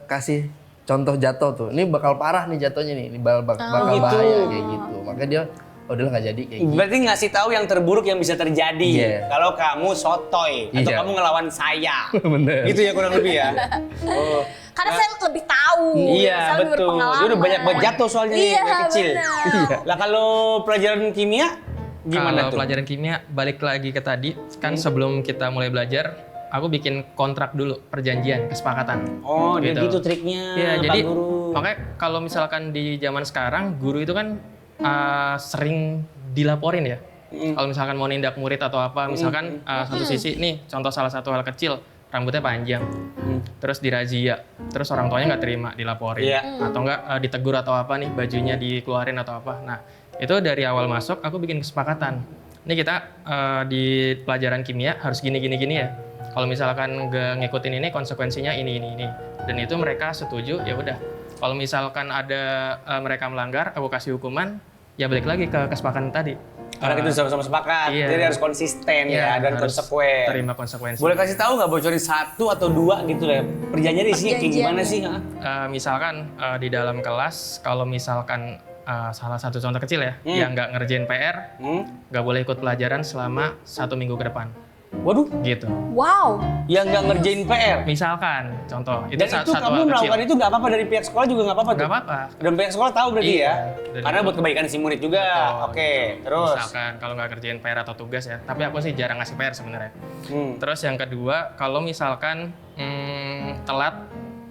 kasih contoh jatuh tuh. Ini bakal parah nih jatuhnya nih. Ini bakal gitu. bahaya kayak gitu. Makanya dia udahlah nggak jadi kayak gitu. Berarti ngasih tahu yang terburuk yang bisa terjadi. Iya. Kalau kamu sotoy atau Iya. kamu ngelawan saya. Bener. Gitu ya kurang lebih ya. Oh. Karena saya lebih tahu. Iya, saya lebih betul. berpengalaman. Dia udah banyak jatuh soalnya nih, Iya, dari kecil. benar. Iya. Lah kalau pelajaran kimia gimana Kalau tuh? pelajaran kimia, balik lagi ke tadi, kan sebelum kita mulai belajar, aku bikin kontrak dulu, perjanjian, kesepakatan. Oh, dia gitu triknya. Iya, Pak jadi Guru. makanya kalau misalkan di zaman sekarang, guru itu kan sering dilaporin ya. Kalau misalkan mau nindak murid atau apa, misalkan satu sisi nih, contoh salah satu hal kecil, rambutnya panjang, terus dirazia, terus orang tuanya nggak terima, dilaporin, Iya. atau nggak ditegur atau apa nih, bajunya dikeluarin atau apa. Nah, itu dari awal masuk aku bikin kesepakatan. Ini kita di pelajaran kimia harus gini ya. Kalau misalkan nggak ngikutin ini, konsekuensinya ini. Dan itu mereka setuju, ya udah. Kalau misalkan ada mereka melanggar, aku kasih hukuman, ya balik lagi ke kesepakatan tadi. Karena kita sama-sama sepakat, Iya. jadi harus konsisten ya dan harus konsekuen. terima konsekuensi. Boleh kasih tahu nggak bocorin 1 atau 2 gitu lah. Perjanjiannya isinya kayak gimana sih? Ha? Misalkan di dalam kelas, kalau misalkan salah satu contoh kecil ya, yang nggak ngerjain PR, nggak boleh ikut pelajaran selama 1 minggu ke depan. Waduh, Gitu. Wow. yang nggak ngerjain PR. Misalkan, contoh, itu Dan satu itu kamu hal kecil. melakukan itu nggak apa-apa dari pihak sekolah juga nggak apa-apa tuh? Nggak apa-apa. Dan pihak sekolah tahu berarti Iya. ya? Dari Karena buat kebaikan si murid juga. Betul. Oke, terus? Misalkan kalau nggak kerjain PR atau tugas ya, tapi aku sih jarang ngasih PR sebenarnya. Hmm. Terus yang kedua, kalau misalkan telat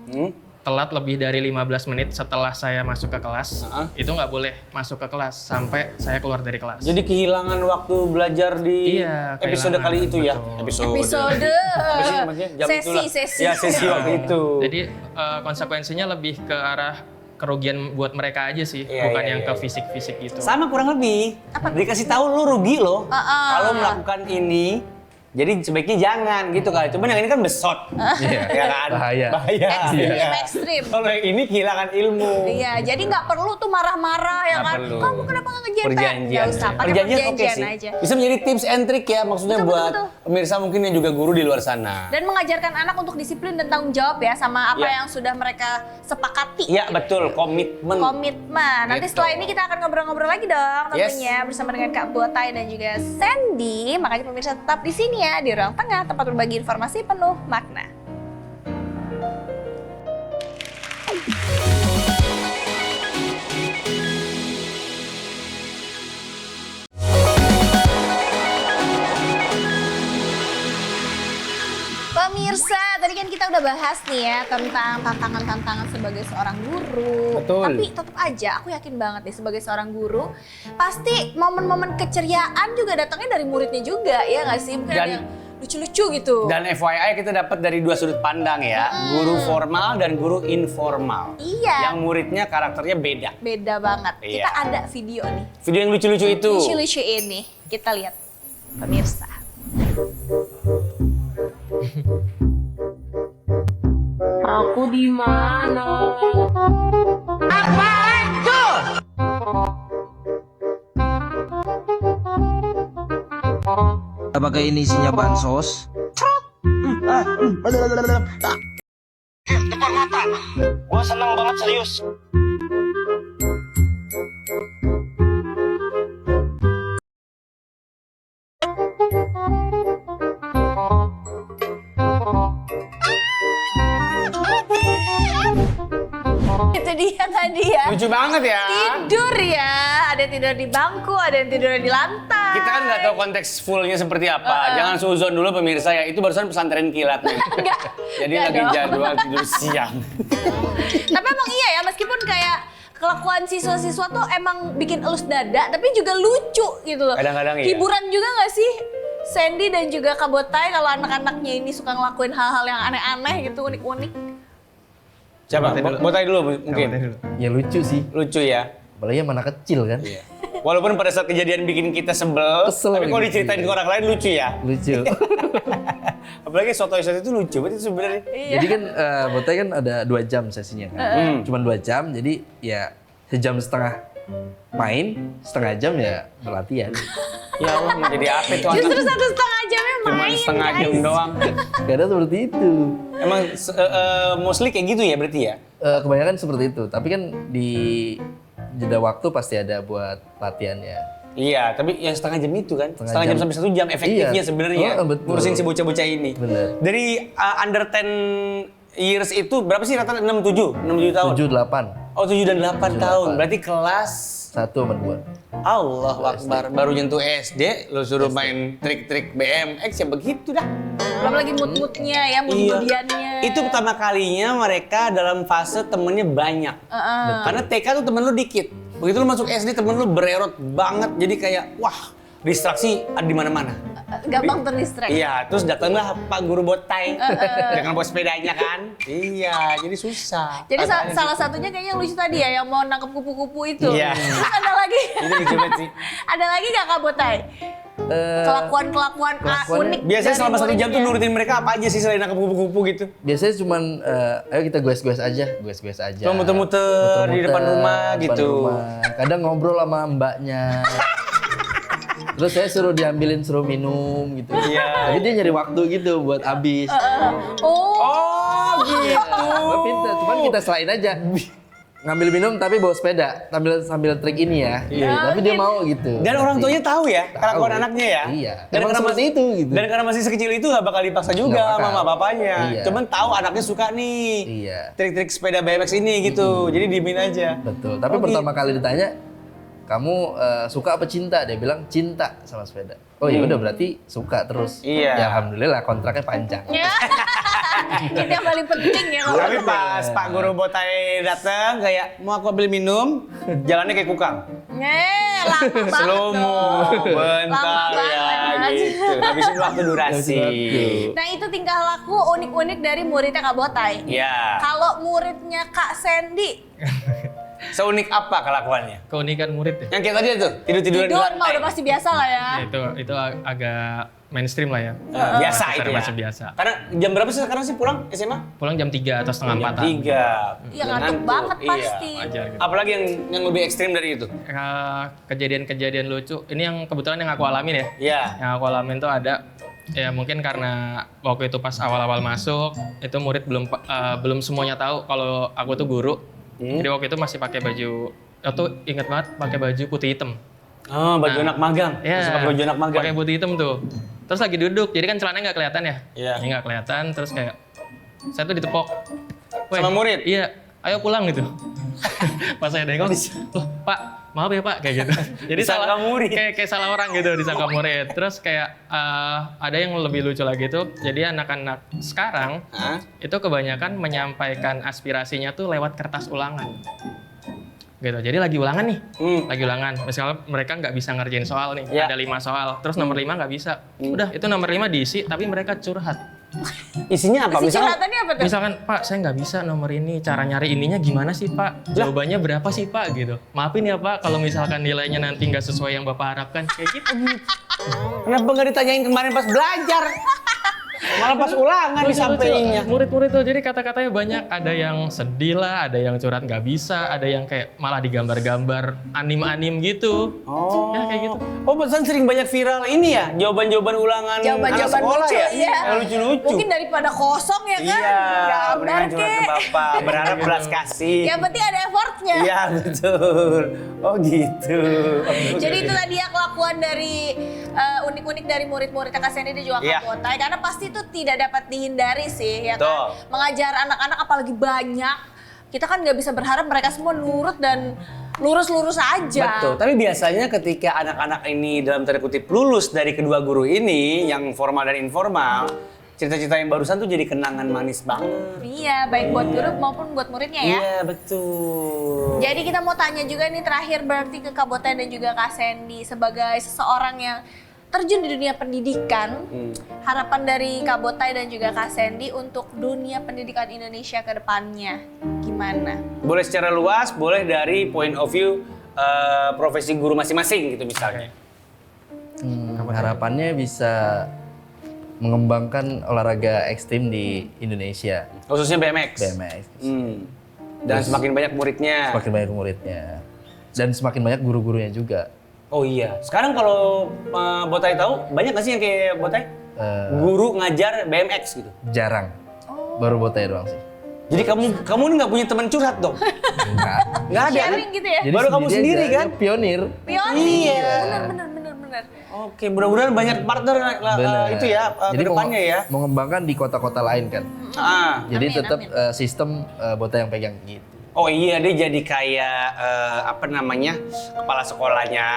Hmm? telat lebih dari 15 menit setelah saya masuk ke kelas, Heeh. itu nggak boleh masuk ke kelas sampai saya keluar dari kelas. Jadi kehilangan waktu belajar di Iya, episode kehilangan, kali itu ya? betul. Episode. Apa sih namanya? Jam itulah. Sesi. Ya, sesi waktu itu. Jadi konsekuensinya lebih ke arah kerugian buat mereka aja sih, Iya, bukan iya, yang iya, ke iya. fisik-fisik gitu. Sama kurang lebih. Dikasih tahu lu rugi loh. Kalau melakukan ini, jadi sebaiknya jangan gitu kan. Cuman yang ini kan besot. Iya. Ya kan? Bahaya. Ekstrim. Kalau yang ini kehilangan ilmu. Iya, jadi nggak perlu tuh marah-marah ya Nggak kan. perlu. Kamu kenapa nggak ngerjain PR? Perjanjian. Nggak usah, pakai Perjanjian oke perjanjian sih. aja. Bisa menjadi tips and trick ya, maksudnya Betul, buat betul, pemirsa mungkin yang juga guru di luar sana. Dan mengajarkan anak untuk disiplin dan tanggung jawab ya sama apa Iya. yang sudah mereka sepakati. Iya betul, komitmen. Komitmen. Nanti Gitu. setelah ini kita akan ngobrol-ngobrol lagi dong Yes. tentunya bersama dengan Kak Botai dan juga Sandy. Makanya pemirsa tetap di sini ya di Ruang Tengah, tempat berbagi informasi penuh makna. Pemirsa, tadi kan kita udah bahas nih ya tentang tantangan-tantangan sebagai seorang guru. Betul. Tapi tetap aja aku yakin banget nih sebagai seorang guru, pasti momen-momen keceriaan juga datangnya dari muridnya juga ya nggak sih? Bukan Dan- yang lucu-lucu gitu. Dan FYI kita dapat dari 2 sudut pandang ya, guru formal dan guru informal. Iya. Yang muridnya karakternya beda. Beda banget. Iya. Kita ada video nih. Video yang lucu-lucu itu. Lucu-lucu ini. Kita lihat. Pemirsa. Aku di mana? Apakah ini isinya bansos? Gua seneng banget serius. itu dia tadi ya. Lucu banget ya. Tidur ya, ada yang tidur di bangku, ada yang tidur di lantai. Kita kan nggak tahu konteks fullnya seperti apa. Jangan suzon dulu pemirsa ya. Itu barusan pesantren kilat nih. Enggak. Jadi Enggak lagi dong. jadwal tidur siang. Tapi emang iya ya, meskipun kayak kelakuan siswa-siswa tuh emang bikin elus dada, tapi juga lucu gitu loh. Kadang-kadang iya. Hiburan juga nggak sih? Sandy dan juga Kak Botai kalau anak-anaknya ini suka ngelakuin hal-hal yang aneh-aneh gitu, unik-unik. Siapa? Botai dulu mungkin. Ya lucu sih. Lucu ya. Apalagi sama anak kecil kan. Iya. Walaupun pada saat kejadian bikin kita sebel, Kesel tapi kalau gitu. diceritain ke orang lain lucu ya. Lucu. Apalagi soto-soto itu lucu, berarti sebenarnya. Jadi kan Botai kan ada 2 jam sesinya kan. Cuman 2 jam, jadi ya sejam setengah main, setengah jam ya berlatihan. Ya Allah, mau jadi apa itu anak? Justru 1,5 jamnya Cuma main, setengah jam guys. doang. Kadang seperti itu. Emang mostly kayak gitu ya berarti ya? Kebanyakan seperti itu, tapi kan di jeda waktu pasti ada buat latihannya. Iya, tapi yang setengah jam itu kan, setengah jam sampai 1 jam efektifnya Iya. sebenarnya Betul. ngurusin si bocah-bocah ini. Bener. Dari under 10 years itu berapa sih rata-rata? 67 tahun? 7-8, Oh 7 dan 8 tahun, 8. berarti kelas 1 sama 2. Allah Akbar, baru nyentuh SD, lo suruh main trik-trik BMX ya begitu dah. Belum lagi mood-moodnya ya, mood-moodiannya. Itu pertama kalinya mereka dalam fase temennya banyak. Karena TK tuh temen lu dikit. Begitu lu masuk SD temen lu bererot banget, jadi kayak wah distraksi ada di mana-mana. Gampang terdistract. Iya, terus datanglah Pak Guru Botai dengan bawa sepedanya kan. Iya, jadi susah. Jadi salah satunya kayaknya lucu tadi ya, yang mau nangkep kupu-kupu itu. Iya. Terus ada lagi. Itu lucu banget sih. Ada lagi gak Kak Botai? Kelakuan-kelakuan unik. Biasanya dari selama 1 jam tuh muridnya. nurutin mereka apa aja sih selain nangkep kupu-kupu gitu? Biasanya cuman ayo kita goes-goes aja. Cuma muter-muter di depan rumah depan gitu. rumah. Kadang ngobrol sama mbaknya. Terus saya suruh minum gitu. Iya. Tapi dia nyari waktu gitu buat habis. Oh gitu. Gue pinter, cuman kita selain aja. Ngambil minum tapi bawa sepeda sambil trik ini ya. Iya. Tapi dia mau gitu. Dan orang tuanya tahu ya kelakuan Tahu. anaknya ya. Iya. Dan Emang karena seperti masih itu gitu. Dan karena masih sekecil itu nggak bakal dipaksa juga Nggak bakal. sama bapaknya. Iya. Cuman tahu anaknya suka nih. Iya. Trik-trik sepeda BMX ini gitu. Jadi diemin aja. Betul. Tapi Oh, pertama kali ditanya, kamu suka apa cinta? Dia bilang cinta sama sepeda. Oh ya udah berarti suka terus. Iya. Ya alhamdulillah kontraknya panjang. Ya. Itu yang paling penting ya. kalau Tapi menurut pas Pak Guru Botai datang kayak mau aku ambil minum, jalannya kayak kukang. lama banget Slow mo, dong. bentar Lama ya banget. gitu. Habisin waktu durasi. Habisin waktu. Nah itu tingkah laku unik-unik dari muridnya Kak Botai. Iya. Kalau muridnya Kak Sandy, Seunik apa kelakuannya? Keunikan murid ya. Yang kayak tadi itu, tidur-tiduran di tidur lantai. mah udah pasti biasa lah ya. Itu agak mainstream lah ya. Biasa Secara itu ya. masih biasa. Karena jam berapa sih sekarang sih pulang SMA? Pulang jam 3 atau setengah 4. 3. Iya ngantuk banget pasti. Wajar gitu. Apalagi yang lebih ekstrim dari itu? Kejadian-kejadian lucu. Ini yang kebetulan yang aku alamin ya. Iya. Yang aku alamin tuh ada ya mungkin karena waktu itu pas awal-awal masuk itu murid belum semuanya tahu kalau aku tuh guru. Jadi waktu itu masih pakai baju, aku tuh inget banget pakai baju putih hitam. Oh, baju anak magang. Iya. Masih pakai baju anak magang. Pakai putih hitam tuh. Terus lagi duduk, jadi kan celananya nggak kelihatan ya? Iya. Ini nggak kelihatan, terus kayak saya tuh ditepok. "Woi, Sama murid? Iya, ayo pulang gitu. Pas saya nengok, loh Pak, maaf ya Pak, kayak gitu. Jadi Disangka salah murid. Kayak salah orang gitu, disangka murid. Terus kayak ada yang lebih lucu lagi tuh. Jadi anak-anak sekarang Hah? itu kebanyakan menyampaikan aspirasinya tuh lewat kertas ulangan. Gitu. Jadi lagi ulangan nih, lagi ulangan. Misalnya mereka nggak bisa ngerjain soal nih, Ya. ada 5 soal, terus nomor 5 nggak bisa. Udah, itu nomor 5 diisi, tapi mereka curhat. Isinya apa? Si Misalkan curhatannya apa tuh? Misalkan, Pak, saya nggak bisa nomor ini, cara nyari ininya gimana sih Pak? Jawabannya berapa sih Pak? Gitu. Maafin ya Pak, kalau misalkan nilainya nanti nggak sesuai yang Bapak harapkan. Kayak gitu. kenapa nggak ditanyain kemarin pas belajar? Malah pas ulangan disampaikannya. Murid-murid tuh, jadi kata-katanya banyak. Ada yang sedih lah, ada yang curhat nggak bisa, ada yang kayak malah digambar-gambar anim-anim gitu. Oh. Ya kayak gitu. Oh, pesan sering banyak viral ini ya? Jawaban-jawaban ulangan anak Jawaban-jawaban sekolah lucu, ya? iya. Yang lucu-lucu. Mungkin daripada kosong ya kan? Iya, Gambar mendingan curhat ke kek. Bapak, berharap belas kasih. Yang penting ada effortnya. Iya, betul. Oh gitu. Jadi itu tadi ya kelakuan dari unik-unik dari murid-murid Kakak Sandy dan juga Iya. Kak Botai. Karena pasti itu tidak dapat dihindari sih ya Betul. kan. Mengajar anak-anak apalagi banyak. kita kan nggak bisa berharap mereka semua nurut dan lurus-lurus aja. Betul, tapi biasanya ketika anak-anak ini dalam tanda kutip lulus dari kedua guru ini, yang formal dan informal, cerita-cerita yang barusan tuh jadi kenangan manis banget. Iya, baik buat guru maupun buat muridnya ya. Iya, betul. Jadi kita mau tanya juga nih terakhir berarti ke Kak Botai dan juga Kak Sandy sebagai seseorang yang terjun di dunia pendidikan, harapan dari Kak Botai dan juga Kak Sandy untuk dunia pendidikan Indonesia ke depannya gimana? Boleh secara luas, boleh dari point of view profesi guru masing-masing gitu misalnya. Harapannya bisa mengembangkan olahraga ekstrim di Indonesia. Khususnya BMX. BMX. Dan semakin banyak muridnya. Semakin banyak muridnya. Dan semakin banyak guru-gurunya juga. Oh iya. Sekarang kalau Botai tahu, banyak nggak sih yang kayak Botai? Guru ngajar BMX gitu? Jarang. Baru Botai doang sih. Jadi kamu ini nggak punya teman curhat dong? Enggak. Nggak ada kan? Sharing gitu ya? Jadi Baru kamu sendiri aja, kan? Pionir. Pionir. Iya. Bener. Oke, mudah-mudahan banyak partner itu ya Jadi ke depannya ya. mengembangkan di kota-kota lain kan. Jadi Amin, tetap amin. sistem Botai yang pegang gitu. Oh iya, dia jadi kayak kepala sekolahnya.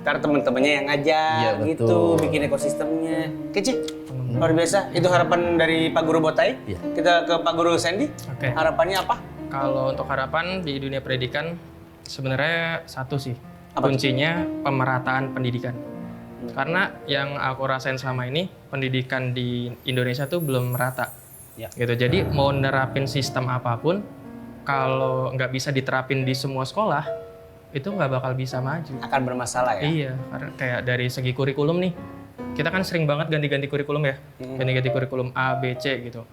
Ntar temen-temennya yang ngajar Iya, gitu, betul. bikin ekosistemnya. Kece, luar biasa. Itu harapan dari Pak Guru Botai. Iya. Kita ke Pak Guru Sandy. Oke. Harapannya apa? Kalau untuk harapan di dunia pendidikan sebenarnya satu sih. Apa tuh? Kuncinya pemerataan pendidikan. Karena yang aku rasain selama ini pendidikan di Indonesia tuh belum merata. Ya. Gitu. Jadi mau nerapin sistem apapun kalau nggak bisa diterapin di semua sekolah itu nggak bakal bisa maju. Akan bermasalah ya? Iya, karena kayak dari segi kurikulum nih, kita kan sering banget ganti-ganti kurikulum ya, ganti-ganti kurikulum A, B, C gitu.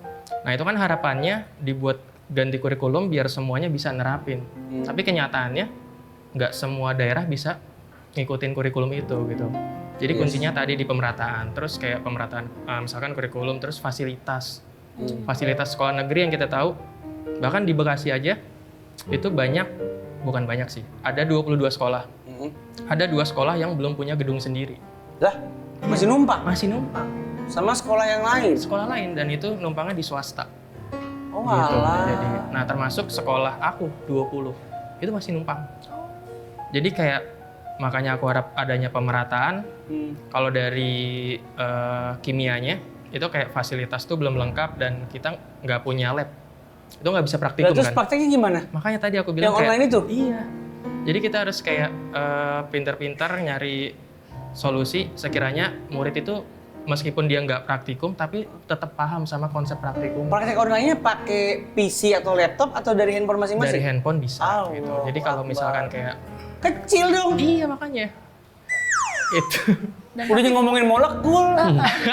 Nah itu kan harapannya dibuat ganti kurikulum biar semuanya bisa nerapin. Tapi kenyataannya nggak semua daerah bisa ngikutin kurikulum itu gitu. Jadi kuncinya tadi di pemerataan, terus kayak pemerataan misalkan kurikulum, terus fasilitas. Fasilitas sekolah negeri yang kita tahu, bahkan di Bekasi aja itu bukan banyak sih, ada 22 sekolah. Ada 2 sekolah yang belum punya gedung sendiri. Lah, masih numpang? Masih numpang. Sama sekolah yang lain? Sekolah lain, dan itu numpangnya di swasta. Oh Gitu. alah. Jadi, nah termasuk sekolah aku 20, itu masih numpang. Jadi kayak makanya aku harap adanya pemerataan. Kalau dari kimianya, itu kayak fasilitas tuh belum lengkap dan kita nggak punya lab. Itu nggak bisa praktikum Terus kan. prakteknya gimana? Makanya tadi aku bilang Yang online itu? Iya. Jadi kita harus kayak pintar-pintar nyari solusi sekiranya murid itu meskipun dia nggak praktikum tapi tetap paham sama konsep praktikum. Praktek online-nya pakai PC atau laptop atau dari handphone masing-masing? Dari handphone bisa Allah gitu. Jadi kalau misalkan kayak kecil dong. iya makanya itu. Udah ngomongin molekul,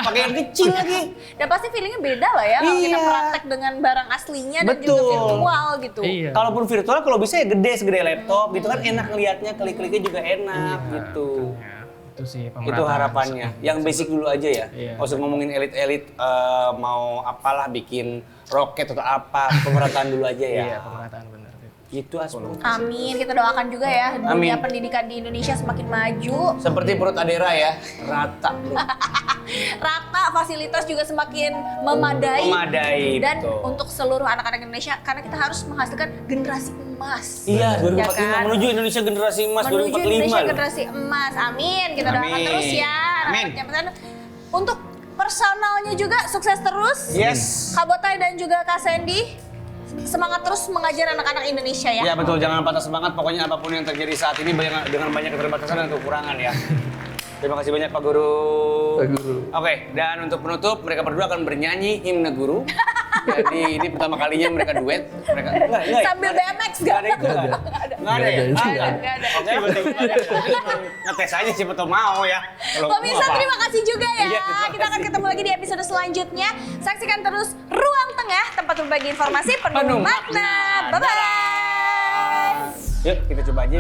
pakai yang kecil lagi. Dan pasti feelingnya beda lah ya kalau kita Iya. praktek dengan barang aslinya dan juga Betul. virtual gitu. Iya. Kalaupun virtual, kalau bisa ya gede segede laptop gitu kan, enak liatnya, klik-kliknya juga enak gitu. Ya, itu sih pemerataan. Itu harapannya. Yang basic dulu aja ya. Iya. Nggak usah ngomongin elit-elit mau apalah bikin roket atau apa, pemerataan dulu aja ya. Iya, pemerataan benar. Gitu Asma. Amin, kita doakan juga ya dunia pendidikan di Indonesia semakin maju. Seperti perut Adera ya, rata. Rata, fasilitas juga semakin memadai. Memadai, Dan betul. untuk seluruh anak-anak Indonesia, karena kita harus menghasilkan generasi emas. Iya, 2045 Ya kan? menuju Indonesia generasi emas Menuju 2045 Indonesia loh. generasi emas. Amin, kita doakan Amin. terus ya. Amin. anak-anak. Untuk personalnya juga sukses terus. Yes. Kak Botai dan juga Kak Sandy. Semangat terus mengajar anak-anak Indonesia ya. Ya betul, jangan patah semangat. Pokoknya apapun yang terjadi saat ini dengan banyak keterbatasan dan kekurangan ya. Terima kasih banyak Pak Guru. Pak Guru. Oke, dan untuk penutup mereka berdua akan bernyanyi himne guru. Jadi ini pertama kalinya mereka duet. Mereka enggak, Sambil BMX Nggak gak? ada itu nggak? Nggak ada ya? Nggak ada. Nggak ada. Oke, ngetes aja siapa tau mau ya. Kalau Pemirsa mau apa? terima kasih juga ya. Iya, terima Kita akan kasih. ketemu lagi di episode selanjutnya. Saksikan terus Ruang Tengah, tempat berbagi informasi penuh Penuh makna. makna. Bye-bye. Yuk kita coba aja.